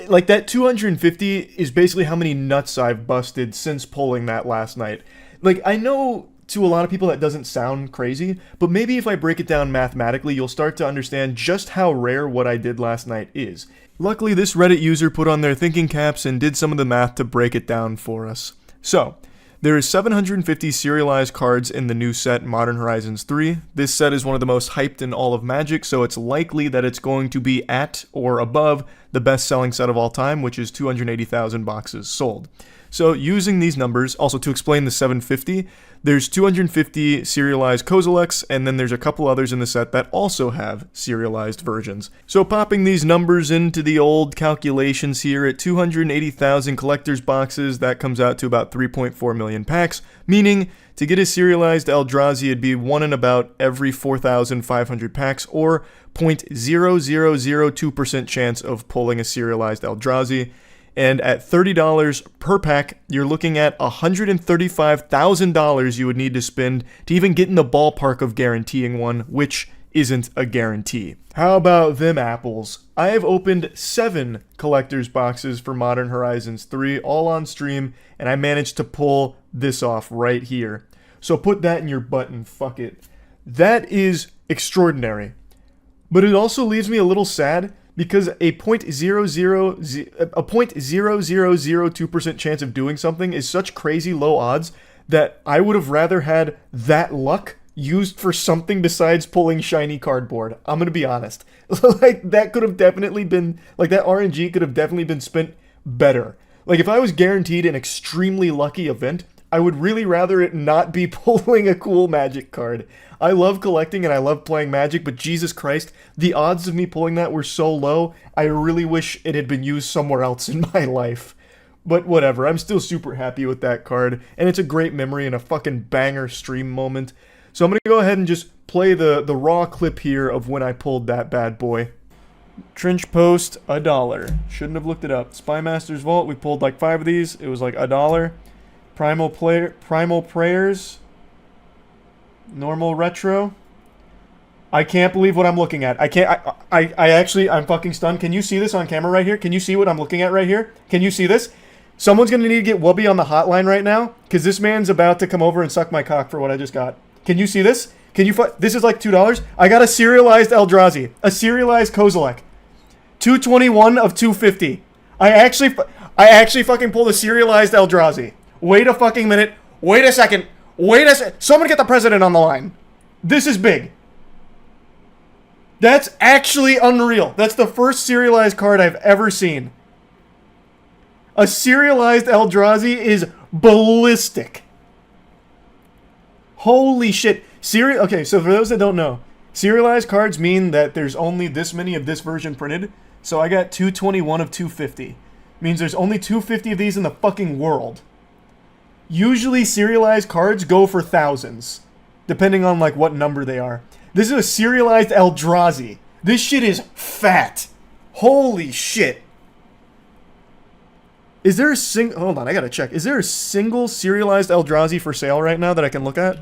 Like, that 250 is basically how many nuts I've busted since pulling that last night. Like, I know to a lot of people that doesn't sound crazy, but maybe if I break it down mathematically, you'll start to understand just how rare what I did last night is. Luckily, this Reddit user put on their thinking caps and did some of the math to break it down for us. So, there is 750 serialized cards in the new set Modern Horizons 3. This set is one of the most hyped in all of Magic, so it's likely that it's going to be at or above the best-selling set of all time, which is 280,000 boxes sold. So using these numbers, also to explain the 750, there's 250 serialized Kozileks, and then there's a couple others in the set that also have serialized versions. So popping these numbers into the old calculations here, at 280,000 collector's boxes, that comes out to about 3.4 million packs, meaning to get a serialized Eldrazi, it'd be one in about every 4,500 packs, or 0.0002% chance of pulling a serialized Eldrazi. And at $30 per pack, you're looking at $135,000 you would need to spend to even get in the ballpark of guaranteeing one, which isn't a guarantee. How about them apples? I have opened 7 collector's boxes for Modern Horizons 3, all on stream, and I managed to pull this off right here. So put that in your butt and fuck it. That is extraordinary. But it also leaves me a little sad, because a 0.0002% chance of doing something is such crazy low odds that I would have rather had that luck used for something besides pulling shiny cardboard. I'm gonna be honest. Like, that could have definitely been, like, that RNG could have definitely been spent better. Like, if I was guaranteed an extremely lucky event, I would really rather it not be pulling a cool Magic card. I love collecting and I love playing Magic, but Jesus Christ, the odds of me pulling that were so low, I really wish it had been used somewhere else in my life. But whatever, I'm still super happy with that card, and it's a great memory and a fucking banger stream moment. So I'm gonna go ahead and just play the raw clip here of when I pulled that bad boy. Trench Post, $1. Shouldn't have looked it up. Spymaster's Vault, we pulled like 5 of these. It was like $1. Primal Prayers. Normal Retro. I can't believe what I'm looking at. I'm fucking stunned. Can you see this on camera right here? Can you see what I'm looking at right here? Can you see this? Someone's gonna need to get Wubby on the hotline right now, because this man's about to come over and suck my cock for what I just got. Can you see this? This is like $2. I got a serialized Eldrazi. A serialized Kozilek. 221 of 250. I actually fucking pulled a serialized Eldrazi. Wait a fucking minute. Wait a second. Someone get the president on the line. This is big. That's actually unreal. That's the first serialized card I've ever seen. A serialized Eldrazi is ballistic. Holy shit. Okay, so for those that don't know, serialized cards mean that there's only this many of this version printed. So I got 221 of 250. Means there's only 250 of these in the fucking world. Usually serialized cards go for thousands, depending on like what number they are. This is a serialized Eldrazi. This shit is fat. Holy shit. Is there a hold on, I gotta check. Is there a single serialized Eldrazi for sale right now that I can look at?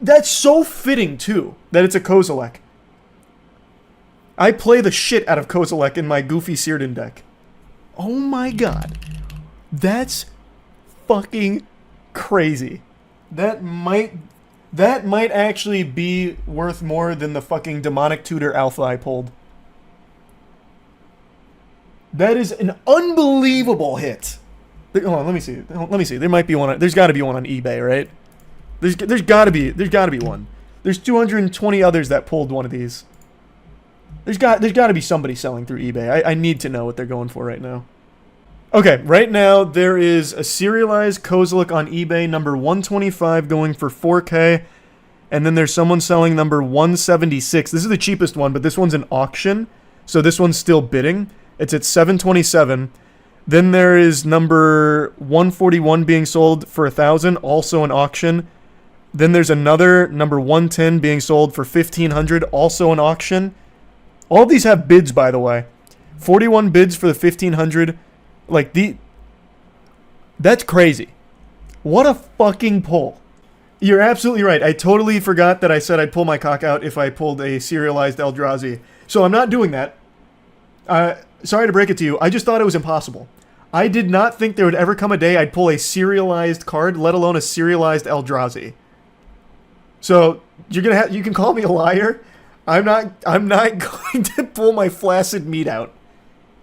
That's so fitting, too, that it's a Kozilek. I play the shit out of Kozilek in my Goofy Cyrdan deck. Oh my god. That's fucking crazy. That might actually be worth more than the fucking Demonic Tutor Alpha I pulled. That is an unbelievable hit. Hold on, let me see. There might be one. There's got to be one on eBay, right? There's got to be one. There's 220 others that pulled one of these. There's got to be somebody selling through eBay. I need to know what they're going for right now. Okay, right now there is a serialized Kozilek on eBay, number 125, going for 4K. And then there's someone selling number 176. This is the cheapest one, but this one's an auction. So this one's still bidding. It's at 727. Then there is number 141 being sold for 1,000, also an auction. Then there's another number 110 being sold for 1,500, also an auction. All these have bids, by the way. 41 bids for the 1,500. That's crazy. What a fucking pull. You're absolutely right. I totally forgot that I said I'd pull my cock out if I pulled a serialized Eldrazi. So I'm not doing that. Sorry to break it to you. I just thought it was impossible. I did not think there would ever come a day I'd pull a serialized card, let alone a serialized Eldrazi. So you can call me a liar. I'm not going to pull my flaccid meat out.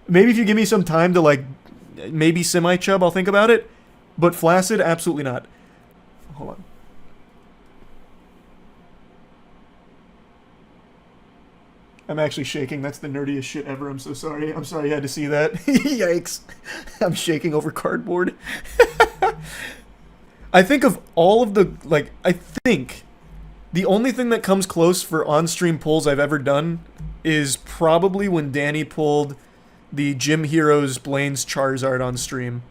Maybe if you give me some time to maybe semi-chub, I'll think about it. But flaccid, absolutely not. Hold on. I'm actually shaking. That's the nerdiest shit ever. I'm so sorry. I'm sorry you had to see that. Yikes. I'm shaking over cardboard. I think of all of the, I think the only thing that comes close for on-stream pulls I've ever done is probably when Danny pulled the Gym Heroes Blaine's Charizard on stream.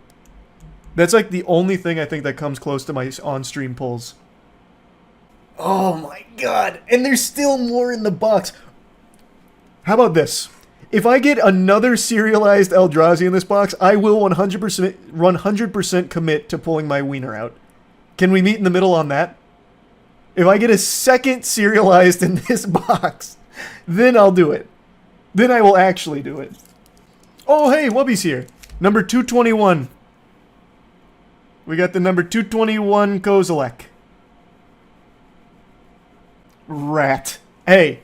That's the only thing I think that comes close to my on-stream pulls. Oh my god. And there's still more in the box. How about this? If I get another serialized Eldrazi in this box, I will 100% commit to pulling my wiener out. Can we meet in the middle on that? If I get a second serialized in this box, then I'll do it. Then I will actually do it. Oh, hey, Wubby's here. Number 221. We got the number 221 Kozilek. Rat. Hey,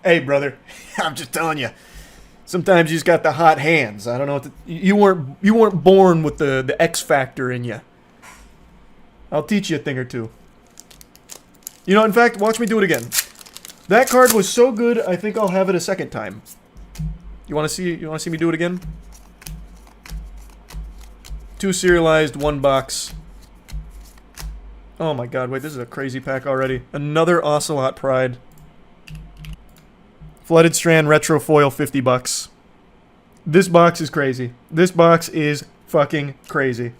brother. I'm just telling you. Sometimes you just got the hot hands. I don't know what you weren't born with the X factor in you. I'll teach you a thing or two. You know, in fact, watch me do it again. That card was so good, I think I'll have it a second time. You want to see me do it again? 2 serialized, 1 box. Oh my god, wait, this is a crazy pack already. Another Ocelot Pride. Flooded Strand Retro Foil, $50. This box is crazy. This box is fucking crazy.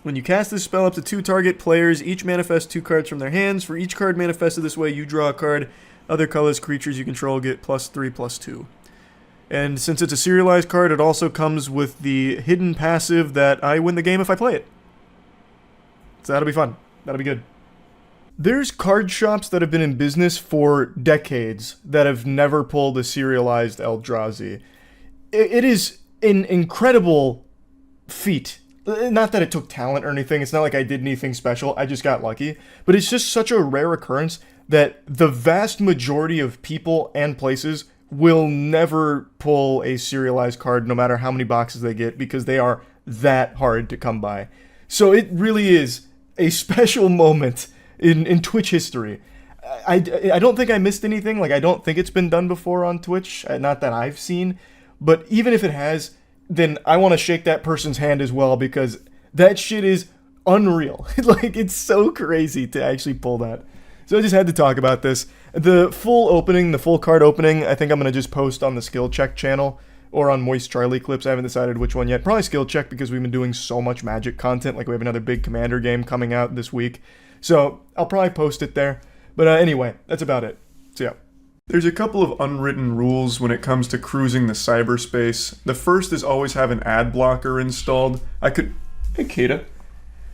When you cast this spell up to 2 target players, each manifest 2 cards from their hands. For each card manifested this way, you draw a card. Other colorless creatures you control get +3/+2. And since it's a serialized card, it also comes with the hidden passive that I win the game if I play it. So that'll be fun. That'll be good. There's card shops that have been in business for decades that have never pulled a serialized Eldrazi. It is an incredible feat. Not that it took talent or anything. It's not like I did anything special. I just got lucky. But it's just such a rare occurrence that the vast majority of people and places will never pull a serialized card no matter how many boxes they get because they are that hard to come by. So it really is a special moment in Twitch history. I don't think I missed anything. Like, I don't think it's been done before on Twitch. Not that I've seen. But even if it has, then I want to shake that person's hand as well because that shit is unreal. Like, it's so crazy to actually pull that. So I just had to talk about this. The full opening, the full card opening, I think I'm going to just post on the Skill Check channel or on Moist Charlie clips. I haven't decided which one yet. Probably Skill Check because we've been doing so much Magic content. Like, we have another big Commander game coming out this week. So I'll probably post it there. But anyway, that's about it. So yeah. There's a couple of unwritten rules when it comes to cruising the cyberspace. The first is always have an ad blocker installed. Hey, Kata.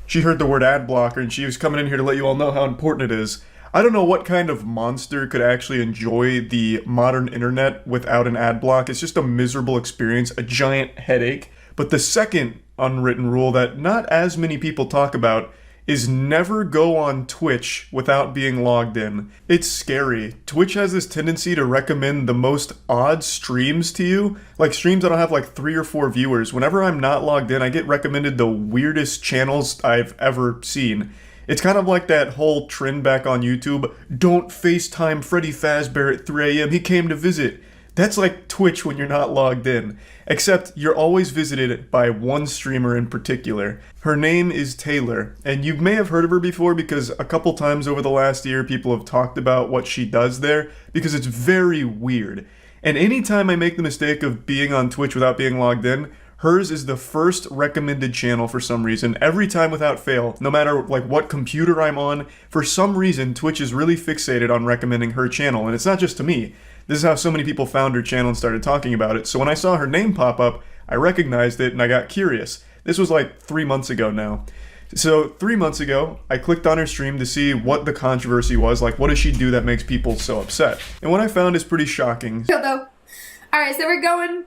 She heard the word ad blocker and she was coming in here to let you all know how important it is. I don't know what kind of monster could actually enjoy the modern internet without an ad block. It's just a miserable experience, a giant headache. But the second unwritten rule that not as many people talk about is never go on Twitch without being logged in. It's scary. Twitch has this tendency to recommend the most odd streams to you, like streams that'll have like 3 or 4 viewers. Whenever I'm not logged in, I get recommended the weirdest channels I've ever seen. It's kind of like that whole trend back on YouTube, don't FaceTime Freddy Fazbear at 3 a.m., he came to visit. That's like Twitch when you're not logged in, except you're always visited by one streamer in particular. Her name is Taylor, and you may have heard of her before because a couple times over the last year people have talked about what she does there because it's very weird. And anytime I make the mistake of being on Twitch without being logged in, hers is the first recommended channel for some reason, every time without fail, no matter like what computer I'm on. For some reason, Twitch is really fixated on recommending her channel, and it's not just to me. This is how so many people found her channel and started talking about it. So when I saw her name pop up, I recognized it and I got curious. This was like 3 months ago now. So 3 months ago, I clicked on her stream to see what the controversy was, like what does she do that makes people so upset? And what I found is pretty shocking. Alright, so we're going...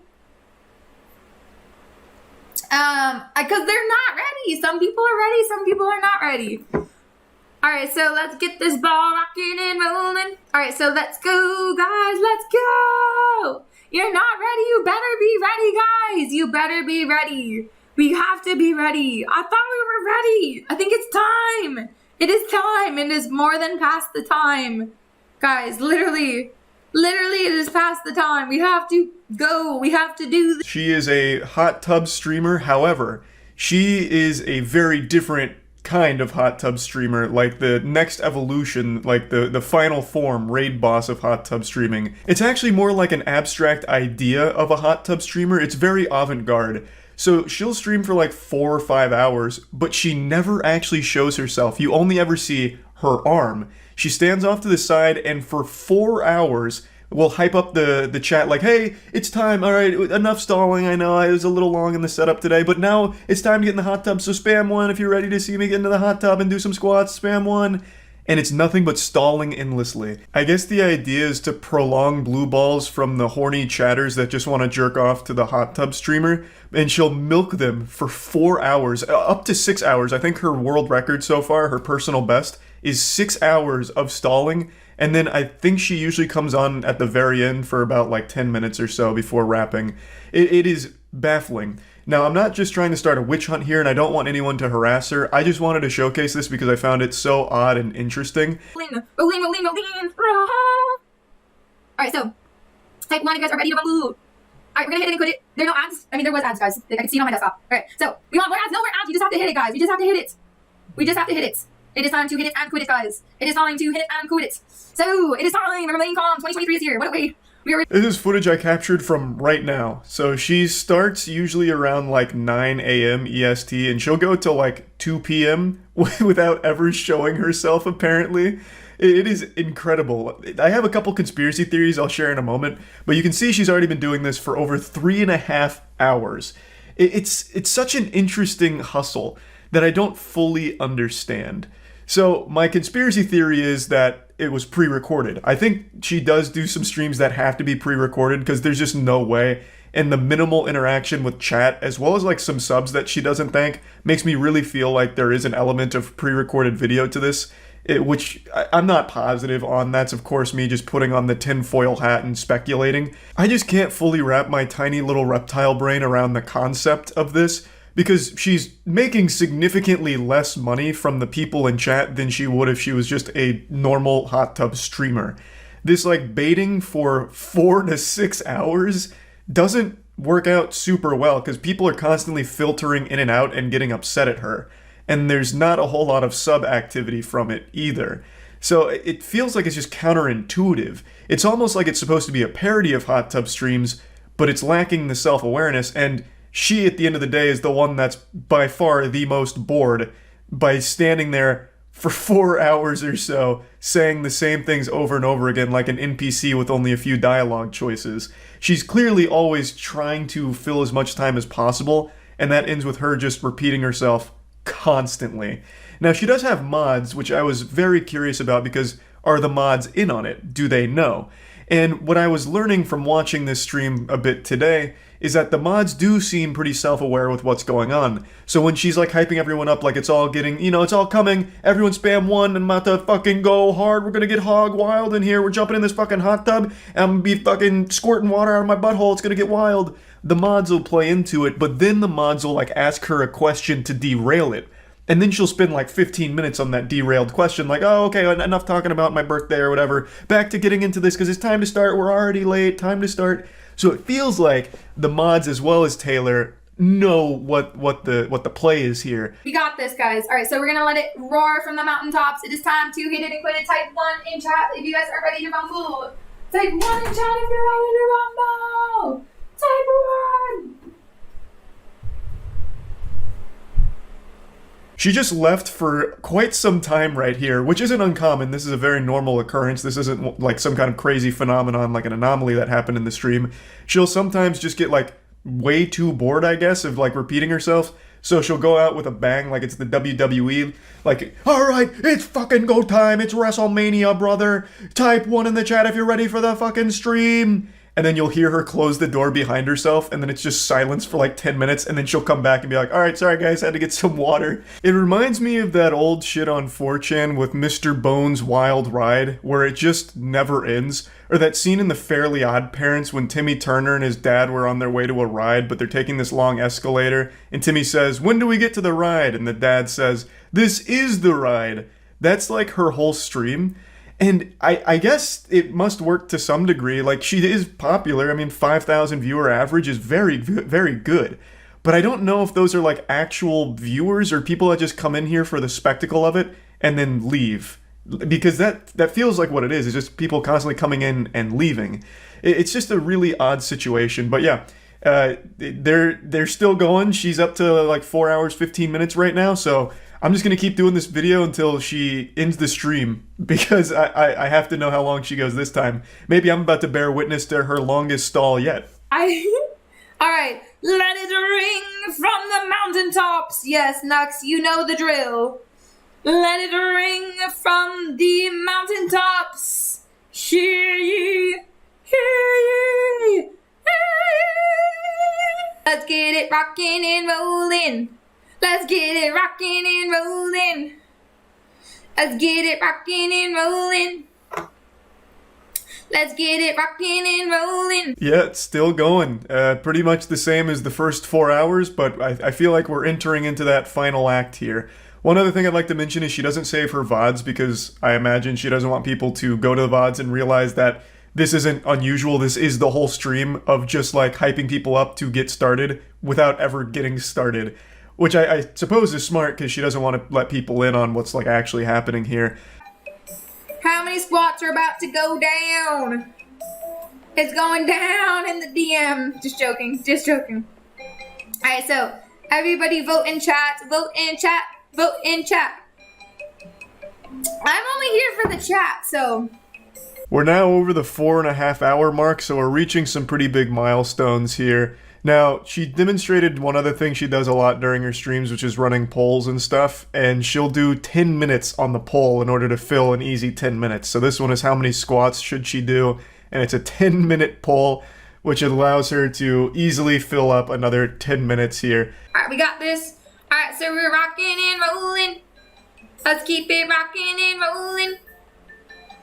because they're not ready. Some people are ready, some people are not ready. Alright, so let's get this ball rocking and rolling. Alright, so let's go, guys, let's go! You're not ready, you better be ready, guys! You better be ready. We have to be ready. I thought we were ready. I think it's time. It is time. It is more than past the time. Guys, literally it is past the time. We have to go. We have to do this. She is a hot tub streamer. However, she is a very different kind of hot tub streamer, like the next evolution, like the final form, raid boss of hot tub streaming. It's actually more like an abstract idea of a hot tub streamer. It's very avant-garde. So she'll stream for like 4 or 5 hours, but she never actually shows herself. You only ever see her arm. She stands off to the side and for 4 hours will hype up the chat like, hey, it's time, alright, enough stalling, I know I was a little long in the setup today, but now it's time to get in the hot tub, so spam 1 if you're ready to see me get into the hot tub and do some squats, spam 1. And it's nothing but stalling endlessly. I guess the idea is to prolong blue balls from the horny chatters that just want to jerk off to the hot tub streamer, and she'll milk them for 4 hours, up to 6 hours. I think her world record so far, her personal best, is 6 hours of stalling, and then I think she usually comes on at the very end for about like 10 minutes or so before wrapping. It is baffling. Now, I'm not just trying to start a witch hunt here, and I don't want anyone to harass her. I just wanted to showcase this because I found it so odd and interesting. Alright, so, type 1 if you guys are ready to bamboo. Alright, we're gonna hit it and quit it. There are no ads. I mean, there was ads, guys. I can see it on my desktop. Alright, so, we want more ads, no more ads. You just have to hit it, guys. You just have to hit it. We just have to hit it. It is time to hit it and quit it, guys. It is time to hit it and quit it. So, it is time. Remain calm. 2023 is here. What a way. This is footage I captured from right now. So she starts usually around like 9 a.m. EST and she'll go till like 2 p.m. without ever showing herself apparently. It is incredible. I have a couple conspiracy theories I'll share in a moment, but you can see she's already been doing this for over 3.5 hours. It's such an interesting hustle that I don't fully understand. So my conspiracy theory is that it was pre-recorded. I think she does do some streams that have to be pre-recorded because there's just no way. And the minimal interaction with chat, as well as like some subs that she doesn't thank, makes me really feel like there is an element of pre-recorded video to this, which I'm not positive on. That's of course me just putting on the tinfoil hat and speculating. I just can't fully wrap my tiny little reptile brain around the concept of this, because she's making significantly less money from the people in chat than she would if she was just a normal hot tub streamer. This like baiting for 4 to 6 hours doesn't work out super well because people are constantly filtering in and out and getting upset at her. And there's not a whole lot of sub activity from it either. So it feels like it's just counterintuitive. It's almost like it's supposed to be a parody of hot tub streams, but it's lacking the self-awareness, and she, at the end of the day, is the one that's by far the most bored by standing there for 4 hours or so, saying the same things over and over again like an NPC with only a few dialogue choices. She's clearly always trying to fill as much time as possible, and that ends with her just repeating herself constantly. Now, she does have mods, which I was very curious about because are the mods in on it? Do they know? And what I was learning from watching this stream a bit today is that the mods do seem pretty self-aware with what's going on. So when she's like hyping everyone up like it's all getting, it's all coming, everyone spam 1 and I'm about to fucking go hard, we're gonna get hog wild in here, we're jumping in this fucking hot tub, and I'm gonna be fucking squirting water out of my butthole, it's gonna get wild. The mods will play into it, but then the mods will like ask her a question to derail it. And then she'll spend like 15 minutes on that derailed question, like, oh, okay, enough talking about my birthday or whatever. Back to getting into this because it's time to start. We're already late. Time to start. So it feels like the mods, as well as Taylor, know what the play is here. We got this, guys. All right, so we're gonna let it roar from the mountaintops. It is time to hit it and quit it. Type 1 in chat if you guys are ready to rumble. Type 1 in chat if you're ready to rumble. Type 1. She just left for quite some time right here, which isn't uncommon. This is a very normal occurrence. This isn't like some kind of crazy phenomenon, like an anomaly that happened in the stream. She'll sometimes just get like way too bored, I guess, of like repeating herself. So she'll go out with a bang like it's the WWE. Like, all right, it's fucking go time. It's WrestleMania, brother. Type 1 in the chat if you're ready for the fucking stream. And then you'll hear her close the door behind herself, and then it's just silence for like 10 minutes, and then she'll come back and be like, alright, sorry guys, I had to get some water. It reminds me of that old shit on 4chan with Mr. Bones' Wild Ride, where it just never ends. Or that scene in The Fairly Odd Parents when Timmy Turner and his dad were on their way to a ride, but they're taking this long escalator, and Timmy says, when do we get to the ride? And the dad says, this is the ride. That's like her whole stream. And I guess it must work to some degree. Like, she is popular. I mean, 5,000 viewer average is very, very good. But I don't know if those are like actual viewers or people that just come in here for the spectacle of it and then leave. Because that feels like what it is. It's just people constantly coming in and leaving. It's just a really odd situation. But yeah, they're still going. She's up to like 4 hours, 15 minutes right now. So I'm just going to keep doing this video until she ends the stream, because I have to know how long she goes this time. Maybe I'm about to bear witness to her longest stall yet. Alright, let it ring from the mountaintops. Yes, Nux, you know the drill. Let it ring from the mountaintops. Hear ye, hear ye, hear ye. Let's get it rocking and rolling. Let's get it rocking and rolling. Let's get it rocking and rolling. Let's get it rocking and rolling. Yeah, it's still going. Pretty much the same as the first 4 hours, but I feel like we're entering into that final act here. One other thing I'd like to mention is she doesn't save her VODs, because I imagine she doesn't want people to go to the VODs and realize that this isn't unusual. This is the whole stream of just like hyping people up to get started without ever getting started. Which I suppose is smart, because she doesn't want to let people in on what's like actually happening here. How many squats are about to go down? It's going down in the DM. Just joking, just joking. Alright, so everybody vote in chat, vote in chat, vote in chat. I'm only here for the chat, so. We're now over the 4.5 hour mark, so we're reaching some pretty big milestones here. Now, she demonstrated one other thing she does a lot during her streams, which is running polls and stuff, and she'll do 10 minutes on the poll in order to fill an easy 10 minutes. So this one is how many squats should she do, and it's a 10-minute poll, which allows her to easily fill up another 10 minutes here. Alright, we got this. Alright, so we're rocking and rolling. Let's keep it rocking and rolling.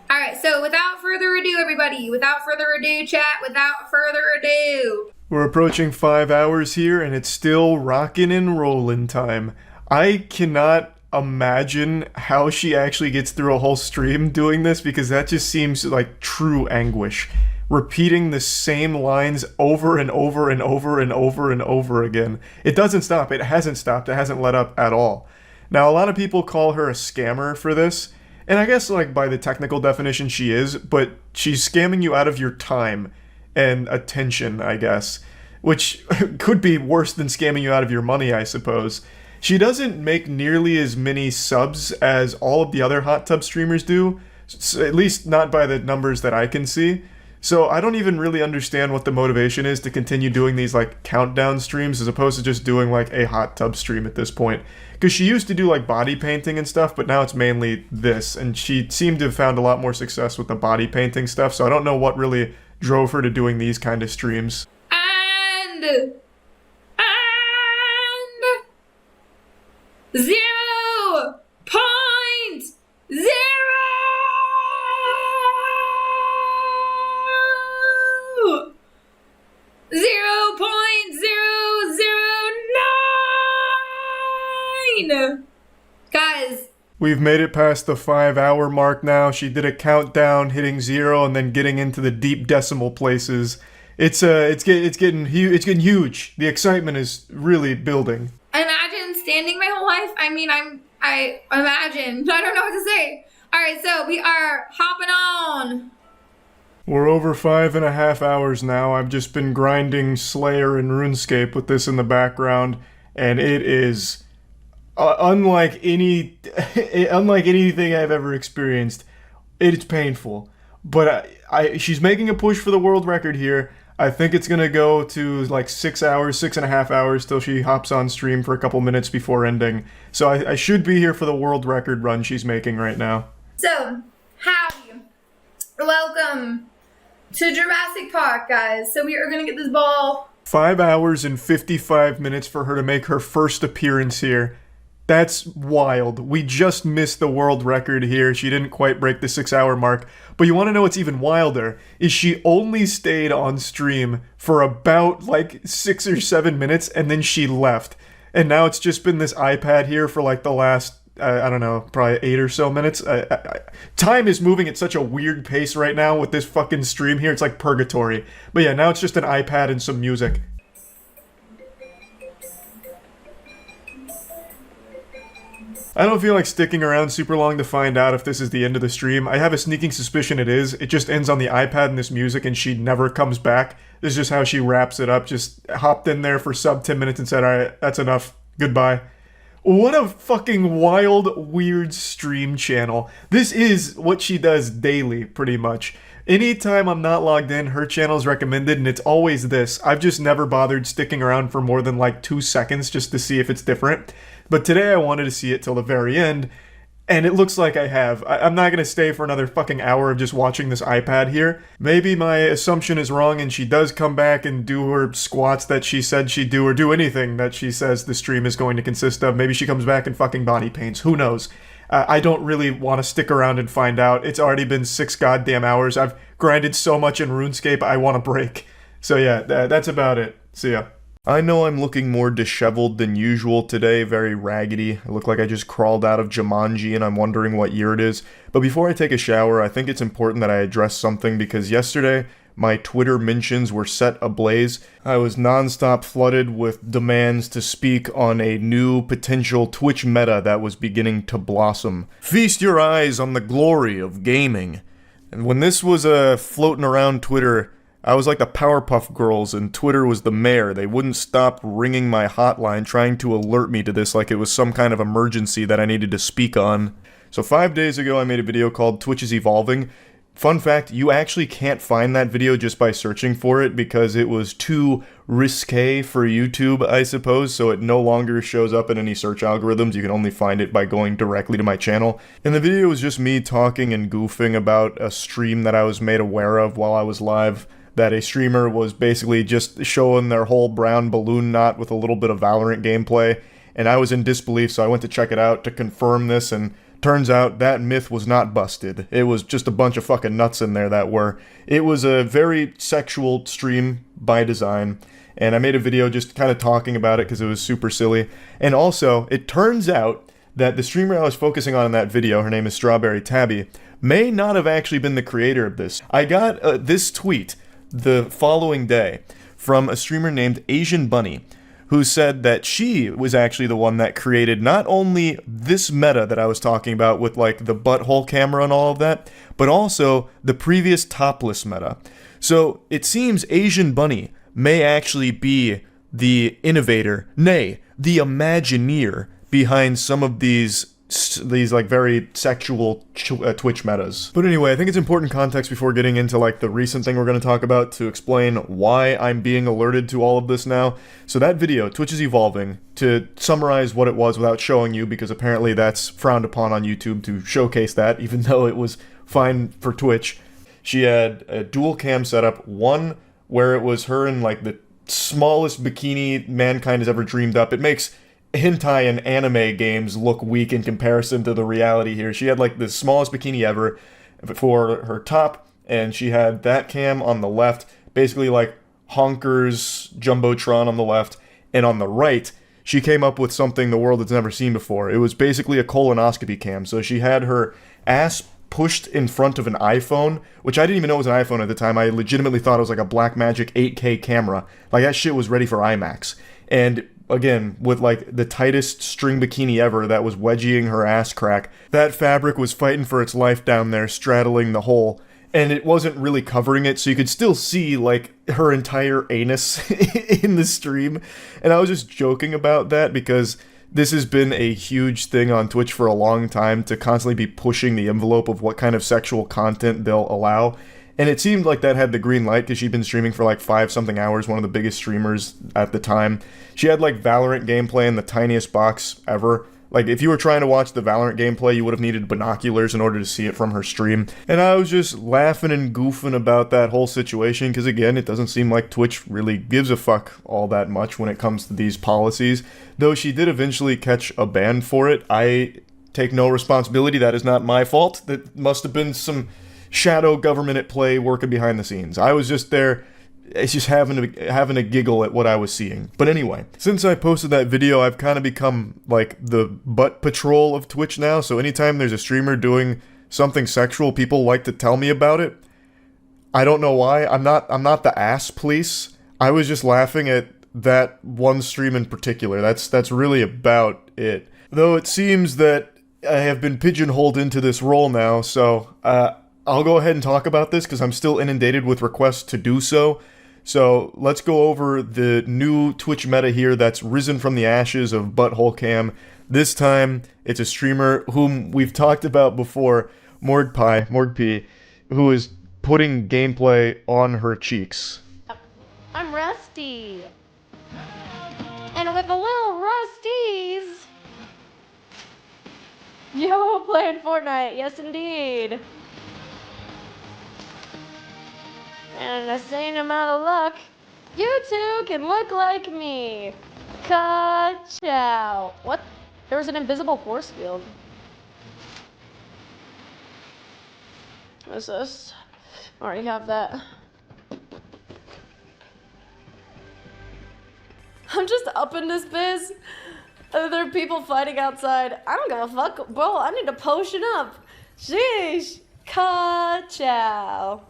Alright, so without further ado, everybody, without further ado, chat, without further ado. We're approaching 5 hours here, and it's still rockin' and rollin' time. I cannot imagine how she actually gets through a whole stream doing this, because that just seems like true anguish. Repeating the same lines over and over and over and over and over again. It doesn't stop. It hasn't stopped. It hasn't let up at all. Now, a lot of people call her a scammer for this, and I guess, like, by the technical definition she is, but she's scamming you out of your time and attention, I guess, which could be worse than scamming you out of your money, I suppose. She doesn't make nearly as many subs as all of the other hot tub streamers do, at least not by the numbers that I can see. So I don't even really understand what the motivation is to continue doing these like countdown streams as opposed to just doing like a hot tub stream at this point. Because she used to do like body painting and stuff, but now it's mainly this, and she seemed to have found a lot more success with the body painting stuff, so I don't know what really drove her to doing these kind of streams. And 0.0 0.009. Guys, We've made it past the 5 hour mark now. She did a countdown, hitting 0 and then getting into the deep decimal places. It's getting huge. The excitement is really building. imagine standing my whole life. I mean, I imagine. I don't know what to say. All right, so we are hopping on. We're over 5.5 hours now. I've just been grinding Slayer and RuneScape with this in the background, and it is unlike anything I've ever experienced. It's painful, but she's making a push for the world record here. I think it's gonna go to like 6 hours, 6.5 hours till she hops on stream for a couple minutes before ending. So I should be here for the world record run she's making right now. So, howdy. Welcome to Jurassic Park, guys. So we are gonna get this ball. 5 hours and 55 minutes for her to make her first appearance here. That's wild. We just missed the world record here. She didn't quite break the 6 hour mark. But you want to know what's even wilder? Is she only stayed on stream for about like 6 or 7 minutes and then she left. And now it's just been this iPad here for like the last, I don't know, probably 8 or so minutes. Time is moving at such a weird pace right now with this fucking stream here. It's like purgatory. But yeah, now it's just an iPad and some music. I don't feel like sticking around super long to find out if this is the end of the stream. I have a sneaking suspicion it is. It just ends on the iPad and this music and she never comes back. This is just how she wraps it up. Just hopped in there for sub 10 minutes and said, alright, that's enough. Goodbye. What a fucking wild, weird stream channel. This is what she does daily, pretty much. Anytime I'm not logged in, her channel's recommended, and it's always this. I've just never bothered sticking around for more than like 2 seconds just to see if it's different. But today I wanted to see it till the very end, and it looks like I have. I'm not going to stay for another fucking hour of just watching this iPad here. Maybe my assumption is wrong and she does come back and do her squats that she said she'd do, or do anything that she says the stream is going to consist of. Maybe she comes back and fucking body paints. Who knows? I don't really want to stick around and find out. It's already been 6 goddamn hours. I've grinded so much in RuneScape, I want a break. So yeah, that's about it. See ya. I know I'm looking more disheveled than usual today, very raggedy. I look like I just crawled out of Jumanji and I'm wondering what year it is. But before I take a shower, I think it's important that I address something because yesterday, my Twitter mentions were set ablaze. I was nonstop flooded with demands to speak on a new potential Twitch meta that was beginning to blossom. Feast your eyes on the glory of gaming. And when this was floating around Twitter, I was like the Powerpuff Girls and Twitter was the mayor. They wouldn't stop ringing my hotline trying to alert me to this like it was some kind of emergency that I needed to speak on. So 5 days ago, I made a video called Twitch is Evolving. Fun fact, you actually can't find that video just by searching for it because it was too risque for YouTube, I suppose, so it no longer shows up in any search algorithms. You can only find it by going directly to my channel. And the video was just me talking and goofing about a stream that I was made aware of while I was live, that a streamer was basically just showing their whole brown balloon knot with a little bit of Valorant gameplay, and I was in disbelief, so I went to check it out to confirm this, and turns out that myth was not busted. It was just a bunch of fucking nuts in there that were. It was a very sexual stream by design, and I made a video just kind of talking about it because it was super silly. And also, it turns out that the streamer I was focusing on in that video, her name is Strawberry Tabby, may not have actually been the creator of this. I got this tweet the following day from a streamer named Asian Bunny, who said that she was actually the one that created not only this meta that I was talking about with like the butthole camera and all of that, but also the previous topless meta. So it seems Asian Bunny may actually be the innovator, nay, the Imagineer behind some of these like very sexual Twitch metas. But anyway, I think it's important context before getting into like the recent thing we're going to talk about to explain why I'm being alerted to all of this now. So that video, Twitch is Evolving, to summarize what it was without showing you, because apparently that's frowned upon on YouTube to showcase that, even though it was fine for Twitch. She had a dual cam setup, one where it was her in like the smallest bikini mankind has ever dreamed up. It makes hentai and anime games look weak in comparison to the reality here. She had like the smallest bikini ever for her top, and she had that cam on the left, basically like Honker's Jumbotron on the left, and on the right, she came up with something the world has never seen before. It was basically a colonoscopy cam. So she had her ass pushed in front of an iPhone, which I didn't even know was an iPhone at the time. I legitimately thought it was like a Blackmagic 8K camera. Like that shit was ready for IMAX. And again, with like the tightest string bikini ever that was wedging her ass crack. That fabric was fighting for its life down there, straddling the hole. And it wasn't really covering it, so you could still see like her entire anus in the stream. And I was just joking about that because this has been a huge thing on Twitch for a long time, to constantly be pushing the envelope of what kind of sexual content they'll allow. And it seemed like that had the green light because she'd been streaming for like 5-something hours, one of the biggest streamers at the time. She had like Valorant gameplay in the tiniest box ever. Like if you were trying to watch the Valorant gameplay, you would have needed binoculars in order to see it from her stream. And I was just laughing and goofing about that whole situation because again, it doesn't seem like Twitch really gives a fuck all that much when it comes to these policies. Though she did eventually catch a ban for it. I take no responsibility. That is not my fault. That must have been some shadow government at play working behind the scenes. I was just there, it's just having a giggle at what I was seeing. But anyway, since I posted that video, I've kind of become like the butt patrol of Twitch now. So anytime there's a streamer doing something sexual, people like to tell me about it. I don't know why. I'm not the ass police. I was just laughing at that one stream in particular. That's really about it. Though it seems that I have been pigeonholed into this role now, so I'll go ahead and talk about this because I'm still inundated with requests to do so. So let's go over the new Twitch meta here that's risen from the ashes of Butthole Cam. This time, it's a streamer whom we've talked about before, Morgp, who is putting gameplay on her cheeks. I'm Rusty. And with the little Rusties. Yo, playing Fortnite. Yes, indeed. And the same amount of luck, you two can look like me. Ka-chow. What? There was an invisible force field. What's this? Already have that. I'm just up in this biz. There are people fighting outside. I don't give a fuck. Bro, I need to potion up. Sheesh. Ka-chow.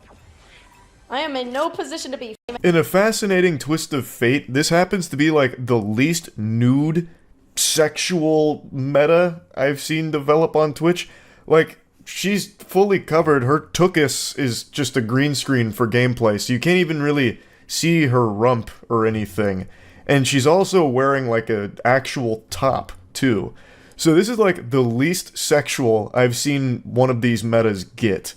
I am in no position to be. In a fascinating twist of fate, this happens to be like the least nude sexual meta I've seen develop on Twitch. Like, she's fully covered. Her tuchus is just a green screen for gameplay, so you can't even really see her rump or anything. And she's also wearing like an actual top, too. So this is like the least sexual I've seen one of these metas get.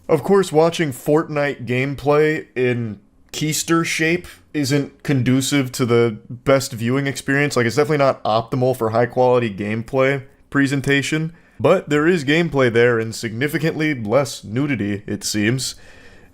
Of course, watching Fortnite gameplay in keister shape isn't conducive to the best viewing experience. Like, it's definitely not optimal for high quality gameplay presentation, but there is gameplay there and significantly less nudity, it seems.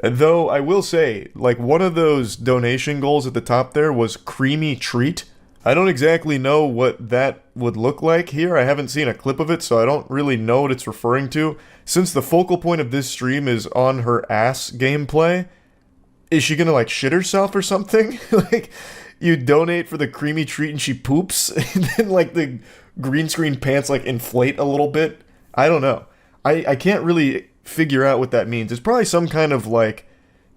Though I will say, like, one of those donation goals at the top there was creamy treat. I don't exactly know what that would look like here. I haven't seen a clip of it, so I don't really know what it's referring to. Since the focal point of this stream is on her ass gameplay, is she gonna, like, shit herself or something? Like, you donate for the creamy treat and she poops, and then, like, the green screen pants, like, inflate a little bit? I don't know. I can't really figure out what that means. It's probably some kind of, like,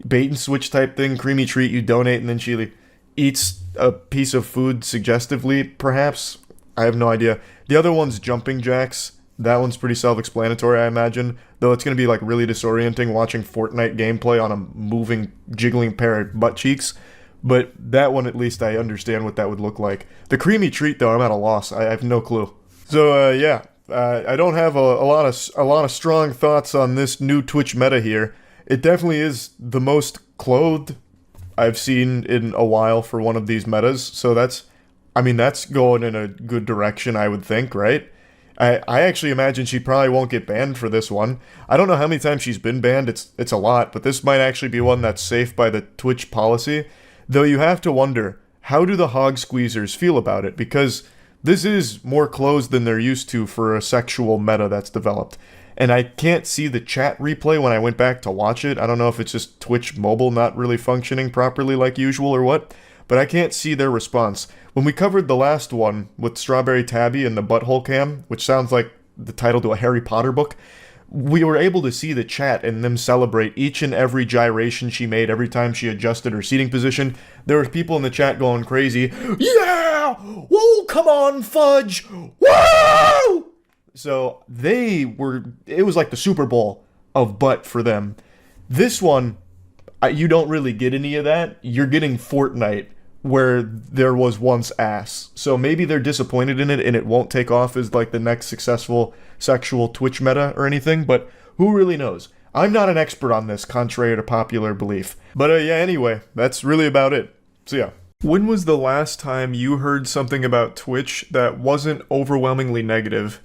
bait and switch type thing, creamy treat, you donate, and then she, like, eats a piece of food suggestively, perhaps? I have no idea. The other one's jumping jacks. That one's pretty self-explanatory, I imagine. Though it's going to be, like, really disorienting watching Fortnite gameplay on a moving, jiggling pair of butt cheeks. But that one, at least, I understand what that would look like. The creamy treat, though, I'm at a loss. I have no clue. So, yeah. I don't have a lot of strong thoughts on this new Twitch meta here. It definitely is the most clothed I've seen in a while for one of these metas. So that's going in a good direction, I would think, right? I actually imagine she probably won't get banned for this one. I don't know how many times she's been banned. It's a lot, but this might actually be one that's safe by the Twitch policy. Though you have to wonder, how do the hog squeezers feel about it? Because this is more closed than they're used to for a sexual meta that's developed. And I can't see the chat replay when I went back to watch it. I don't know if it's just Twitch mobile not really functioning properly like usual or what, but I can't see their response. When we covered the last one with Strawberry Tabby and the butthole cam, which sounds like the title to a Harry Potter book, we were able to see the chat and them celebrate each and every gyration she made every time she adjusted her seating position. There were people in the chat going crazy. Yeah! Whoa, come on, Fudge! Whoa! So it was like the Super Bowl of butt for them. This one, you don't really get any of that. You're getting Fortnite, where there was once ass. So maybe they're disappointed in it and it won't take off as like the next successful sexual Twitch meta or anything, but who really knows? I'm not an expert on this, contrary to popular belief. But yeah, anyway, that's really about it. So yeah. When was the last time you heard something about Twitch that wasn't overwhelmingly negative?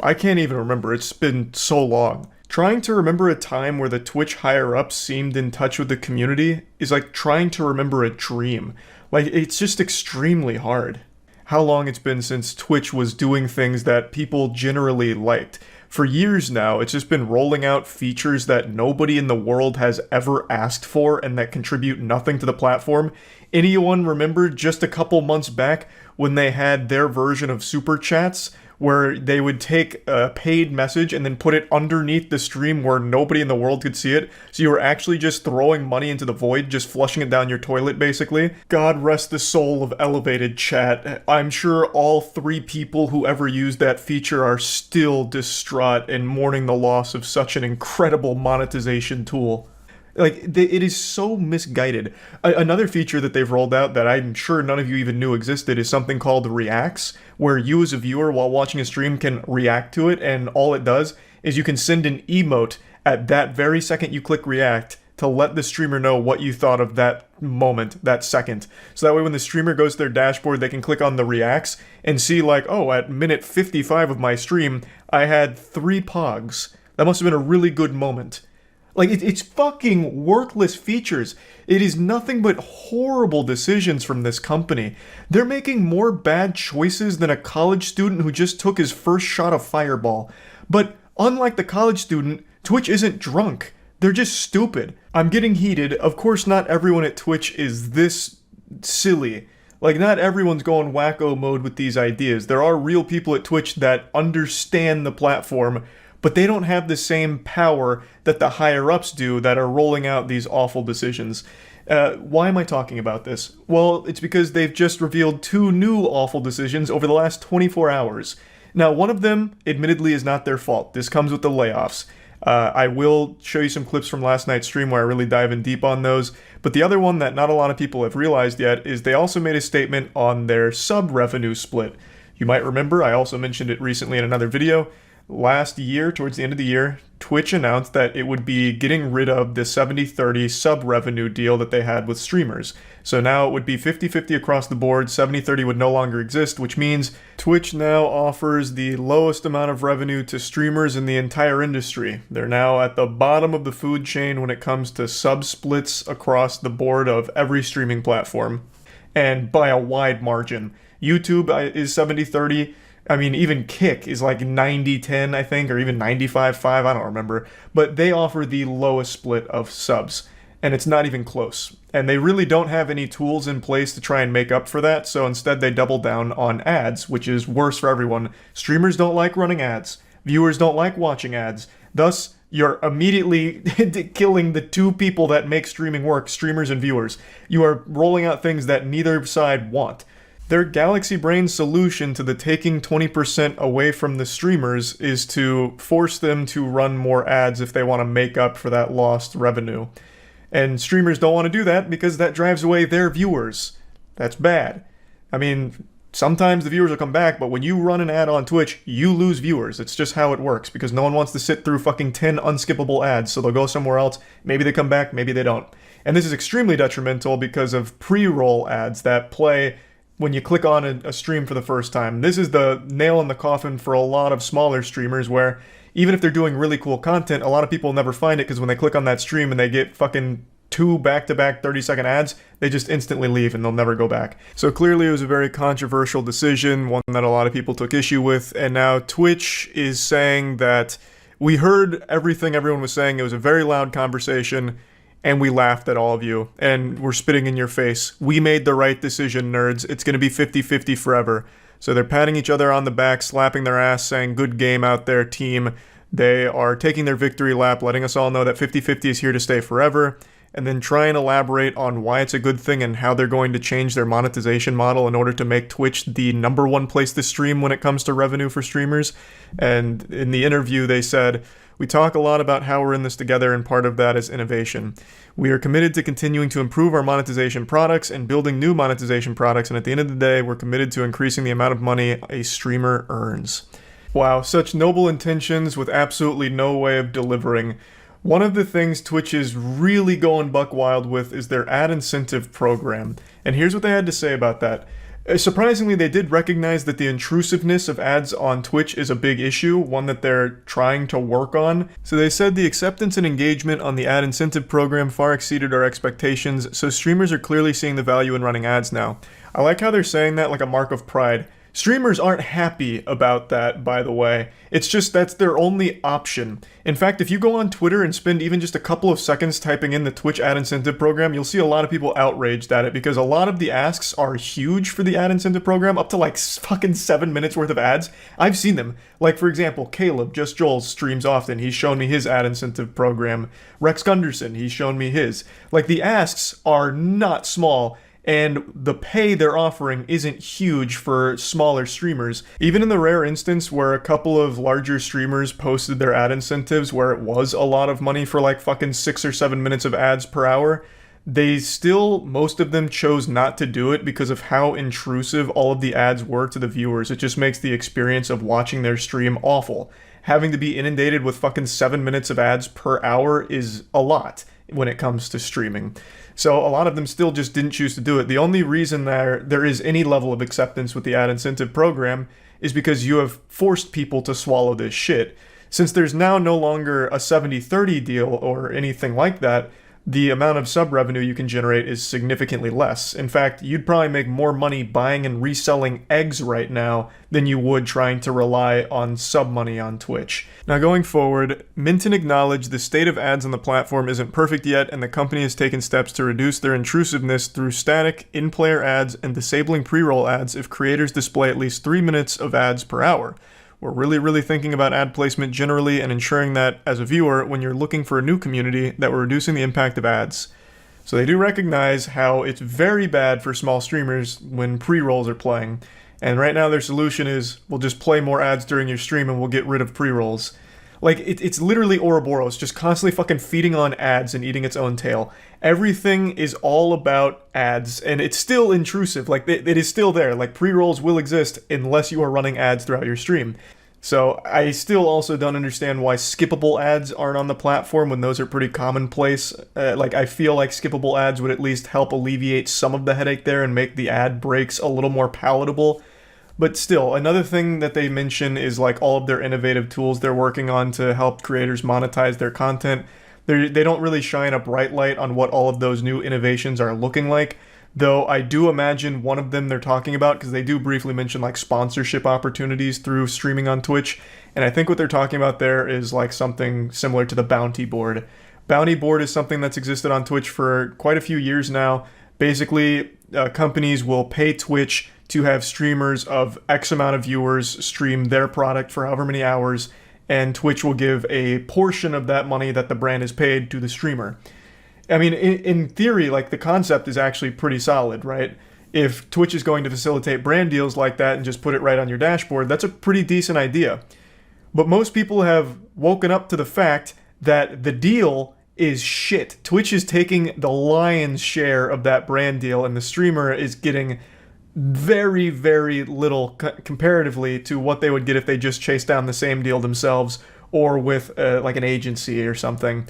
I can't even remember. It's been so long. Trying to remember a time where the Twitch higher-ups seemed in touch with the community is like trying to remember a dream. Like, it's just extremely hard. How long it's been since Twitch was doing things that people generally liked. For years now, it's just been rolling out features that nobody in the world has ever asked for and that contribute nothing to the platform. Anyone remember just a couple months back when they had their version of Super Chats, where they would take a paid message and then put it underneath the stream where nobody in the world could see it. So you were actually just throwing money into the void, just flushing it down your toilet, basically. God rest the soul of Elevated Chat. I'm sure all 3 people who ever used that feature are still distraught and mourning the loss of such an incredible monetization tool. Like, it is so misguided. Another feature that they've rolled out that I'm sure none of you even knew existed is something called Reacts, where you as a viewer while watching a stream can react to it, and all it does is you can send an emote at that very second you click React to let the streamer know what you thought of that moment, that second. So that way when the streamer goes to their dashboard, they can click on the Reacts and see like, oh, at minute 55 of my stream, I had 3 pogs. That must have been a really good moment. Like, it's fucking worthless features. It is nothing but horrible decisions from this company. They're making more bad choices than a college student who just took his first shot of Fireball. But unlike the college student, Twitch isn't drunk. They're just stupid. I'm getting heated. Of course, not everyone at Twitch is this silly. Like, not everyone's going wacko mode with these ideas. There are real people at Twitch that understand the platform, but they don't have the same power that the higher-ups do that are rolling out these awful decisions. Why am I talking about this? Well, it's because they've just revealed 2 new awful decisions over the last 24 hours. Now, one of them, admittedly, is not their fault. This comes with the layoffs. I will show you some clips from last night's stream where I really dive in deep on those. But the other one that not a lot of people have realized yet is they also made a statement on their sub-revenue split. You might remember, I also mentioned it recently in another video. Last year, towards the end of the year, Twitch announced that it would be getting rid of the 70-30 sub-revenue deal that they had with streamers. So now it would be 50-50 across the board, 70-30 would no longer exist, which means Twitch now offers the lowest amount of revenue to streamers in the entire industry. They're now at the bottom of the food chain when it comes to sub-splits across the board of every streaming platform, and by a wide margin. YouTube is 70-30. I mean, even Kick is like 90-10, I think, or even 95-5, I don't remember. But they offer the lowest split of subs, and it's not even close. And they really don't have any tools in place to try and make up for that, so instead they double down on ads, which is worse for everyone. Streamers don't like running ads. Viewers don't like watching ads. Thus, you're immediately killing the two people that make streaming work, streamers and viewers. You are rolling out things that neither side want. Their Galaxy Brain solution to the taking 20% away from the streamers is to force them to run more ads if they want to make up for that lost revenue. And streamers don't want to do that because that drives away their viewers. That's bad. I mean, sometimes the viewers will come back, but when you run an ad on Twitch, you lose viewers. It's just how it works because no one wants to sit through fucking 10 unskippable ads, so they'll go somewhere else. Maybe they come back, maybe they don't. And this is extremely detrimental because of pre-roll ads that play when you click on a stream for the first time. This is the nail in the coffin for a lot of smaller streamers where even if they're doing really cool content, a lot of people never find it because when they click on that stream and they get fucking 2 back-to-back 30-second ads, they just instantly leave and they'll never go back. So clearly it was a very controversial decision, one that a lot of people took issue with, and now Twitch is saying that we heard everything everyone was saying. It was a very loud conversation, and we laughed at all of you, and we're spitting in your face. We made the right decision, nerds. It's going to be 50-50 forever. So they're patting each other on the back, slapping their ass, saying, good game out there, team. They are taking their victory lap, letting us all know that 50-50 is here to stay forever, and then try and elaborate on why it's a good thing and how they're going to change their monetization model in order to make Twitch the #1 place to stream when it comes to revenue for streamers. And in the interview, they said, we talk a lot about how we're in this together, and part of that is innovation. We are committed to continuing to improve our monetization products and building new monetization products, and at the end of the day, we're committed to increasing the amount of money a streamer earns. Wow, such noble intentions with absolutely no way of delivering. One of the things Twitch is really going buck wild with is their ad incentive program, and here's what they had to say about that. Surprisingly, they did recognize that the intrusiveness of ads on Twitch is a big issue, one that they're trying to work on. So they said the acceptance and engagement on the ad incentive program far exceeded our expectations, so streamers are clearly seeing the value in running ads now. I like how they're saying that like a mark of pride. Streamers aren't happy about that, by the way. It's just that's their only option. In fact, if you go on Twitter and spend even just a couple of seconds typing in the Twitch ad incentive program, you'll see a lot of people outraged at it because a lot of the asks are huge for the ad incentive program, up to like fucking 7 minutes worth of ads. I've seen them. Like, for example, Caleb, Just Joel's streams often. He's shown me his ad incentive program. Rex Gunderson, he's shown me his. Like, the asks are not small, and the pay they're offering isn't huge for smaller streamers. Even in the rare instance where a couple of larger streamers posted their ad incentives where it was a lot of money for like fucking 6 or 7 minutes of ads per hour, they still, most of them chose not to do it because of how intrusive all of the ads were to the viewers. It just makes the experience of watching their stream awful. Having to be inundated with fucking 7 minutes of ads per hour is a lot when it comes to streaming. So a lot of them still just didn't choose to do it. The only reason there is any level of acceptance with the ad incentive program is because you have forced people to swallow this shit. Since there's now no longer a 70-30 deal or anything like that, the amount of sub revenue you can generate is significantly less. In fact, you'd probably make more money buying and reselling eggs right now than you would trying to rely on sub money on Twitch. Now going forward, Minton acknowledged the state of ads on the platform isn't perfect yet, and the company has taken steps to reduce their intrusiveness through static, in-player ads and disabling pre-roll ads if creators display at least 3 minutes of ads per hour. We're really thinking about ad placement generally and ensuring that, as a viewer, when you're looking for a new community, that we're reducing the impact of ads. So they do recognize how it's very bad for small streamers when pre-rolls are playing. And right now their solution is, we'll just play more ads during your stream and we'll get rid of pre-rolls. Like, it's literally Ouroboros, just constantly fucking feeding on ads and eating its own tail. Everything is all about ads, and it's still intrusive. Like, it is still there. Like, pre-rolls will exist unless you are running ads throughout your stream. So I still also don't understand why skippable ads aren't on the platform when those are pretty commonplace. Like, I feel like skippable ads would at least help alleviate some of the headache there and make the ad breaks a little more palatable. But still, another thing that they mention is like all of their innovative tools they're working on to help creators monetize their content. They don't really shine a bright light on what all of those new innovations are looking like, though I do imagine one of them they're talking about, because they do briefly mention like sponsorship opportunities through streaming on Twitch, and I think what they're talking about there is like something similar to the bounty board. Bounty board is something that's existed on Twitch for quite a few years now. Basically, companies will pay Twitch to have streamers of X amount of viewers stream their product for however many hours, and Twitch will give a portion of that money that the brand is paid to the streamer. I mean, in theory, like, the concept is actually pretty solid, right? If Twitch is going to facilitate brand deals like that and just put it right on your dashboard, that's a pretty decent idea. But most people have woken up to the fact that the deal is shit. Twitch is taking the lion's share of that brand deal, and the streamer is getting very, very little comparatively to what they would get if they just chased down the same deal themselves or with like an agency or something.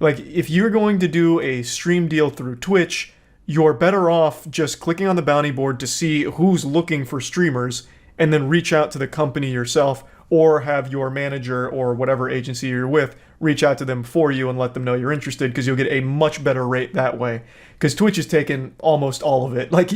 Like, if you're going to do a stream deal through Twitch, you're better off just clicking on the bounty board to see who's looking for streamers and then reach out to the company yourself, or have your manager or whatever agency you're with reach out to them for you and let them know you're interested, because you'll get a much better rate that way. Because Twitch has taken almost all of it. Like,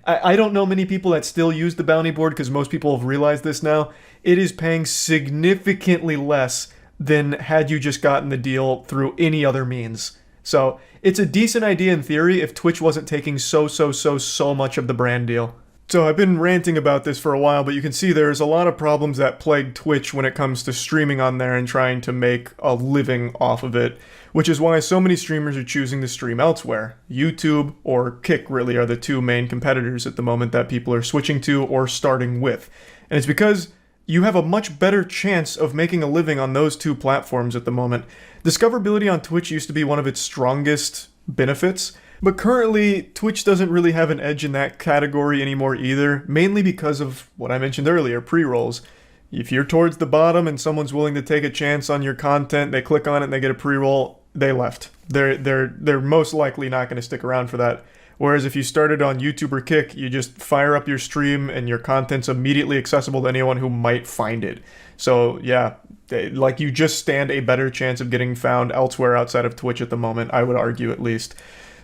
I don't know many people that still use the bounty board, because most people have realized this now. It is paying significantly less than had you just gotten the deal through any other means. So it's a decent idea in theory if Twitch wasn't taking so much of the brand deal. So I've been ranting about this for a while, but you can see there's a lot of problems that plague Twitch when it comes to streaming on there and trying to make a living off of it, which is why so many streamers are choosing to stream elsewhere. YouTube or Kick really are the two main competitors at the moment that people are switching to or starting with. And it's because you have a much better chance of making a living on those two platforms at the moment. Discoverability on Twitch used to be one of its strongest benefits, but currently, Twitch doesn't really have an edge in that category anymore either, mainly because of what I mentioned earlier, pre-rolls. If you're towards the bottom and someone's willing to take a chance on your content, they click on it and they get a pre-roll, they left. They're most likely not going to stick around for that. Whereas if you started on YouTube or Kick, you just fire up your stream and your content's immediately accessible to anyone who might find it. So yeah, like, you just stand a better chance of getting found elsewhere outside of Twitch at the moment, I would argue at least.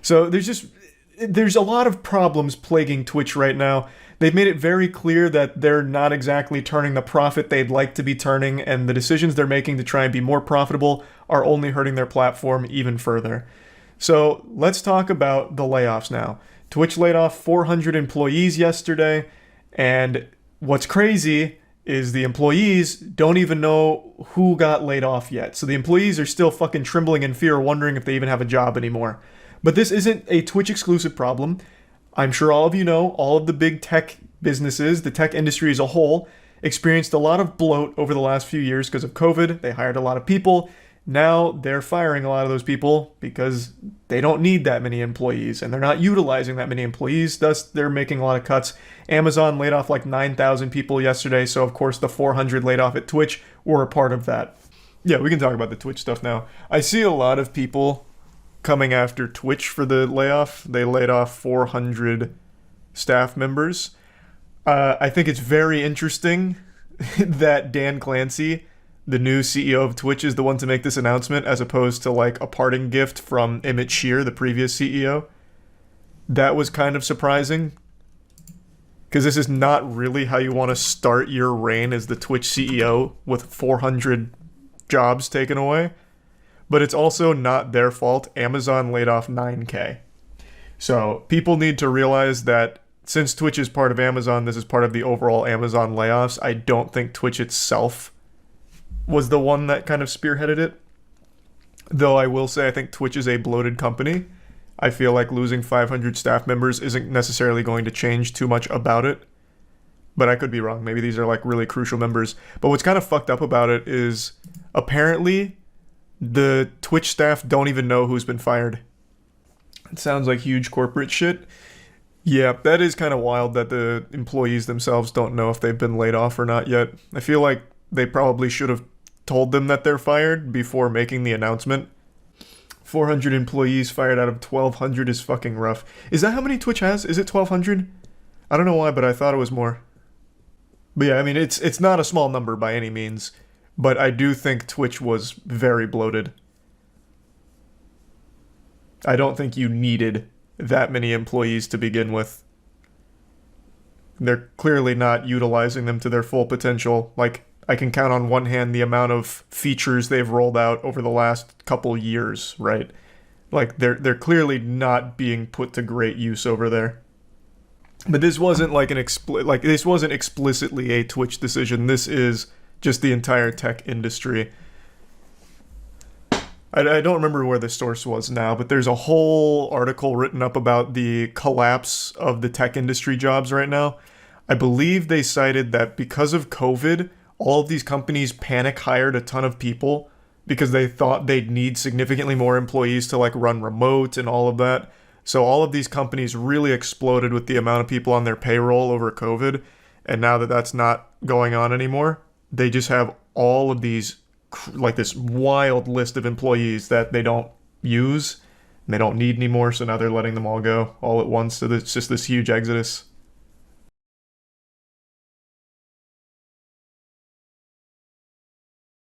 So there's a lot of problems plaguing Twitch right now. They've made it very clear that they're not exactly turning the profit they'd like to be turning, and the decisions they're making to try and be more profitable are only hurting their platform even further. So let's talk about the layoffs now. Twitch laid off 400 employees yesterday, and what's crazy is the employees don't even know who got laid off yet. So the employees are still fucking trembling in fear, wondering if they even have a job anymore. But this isn't a Twitch exclusive problem. I'm sure all of you know, all of the big tech businesses, the tech industry as a whole, experienced a lot of bloat over the last few years because of COVID. They hired a lot of people. Now they're firing a lot of those people because they don't need that many employees and they're not utilizing that many employees. Thus, they're making a lot of cuts. Amazon laid off like 9,000 people yesterday. So, of course, the 400 laid off at Twitch were a part of that. Yeah, we can talk about the Twitch stuff now. I see a lot of people coming after Twitch for the layoff. They laid off 400 staff members. I think it's very interesting that Dan Clancy, the new CEO of Twitch, is the one to make this announcement, as opposed to like a parting gift from Emmett Shear, the previous CEO. That was kind of surprising, because this is not really how you want to start your reign as the Twitch CEO, with 400 jobs taken away. But it's also not their fault. Amazon laid off 9K. So people need to realize that since Twitch is part of Amazon, this is part of the overall Amazon layoffs. I don't think Twitch itself was the one that kind of spearheaded it. Though I will say I think Twitch is a bloated company. I feel like losing 500 staff members isn't necessarily going to change too much about it. but I could be wrong. Maybe these are like really crucial members. But what's kind of fucked up about it is apparently the Twitch staff don't even know who's been fired. It sounds like huge corporate shit. Yeah, that is kind of wild that the employees themselves don't know if they've been laid off or not yet. I feel like they probably should have told them that they're fired before making the announcement. 400 employees fired out of 1,200 is fucking rough. Is that how many Twitch has? Is it 1,200? I don't know why, but I thought it was more. But yeah, I mean, it's not a small number by any means, but I do think Twitch was very bloated. I don't think you needed that many employees to begin with. They're clearly not utilizing them to their full potential. Like, I can count on one hand the amount of features they've rolled out over the last couple years, right? Like, they're clearly not being put to great use over there. But this wasn't like this wasn't explicitly a Twitch decision. This is just the entire tech industry. I don't remember where the source was now, but there's a whole article written up about the collapse of the tech industry jobs right now. I believe they cited that because of COVID, all of these companies panic hired a ton of people because they thought they'd need significantly more employees to like run remote and all of that. So all of these companies really exploded with the amount of people on their payroll over COVID. And now that that's not going on anymore, they just have all of these, like this wild list of employees that they don't use and they don't need anymore. So now they're letting them all go all at once. So it's just this huge exodus.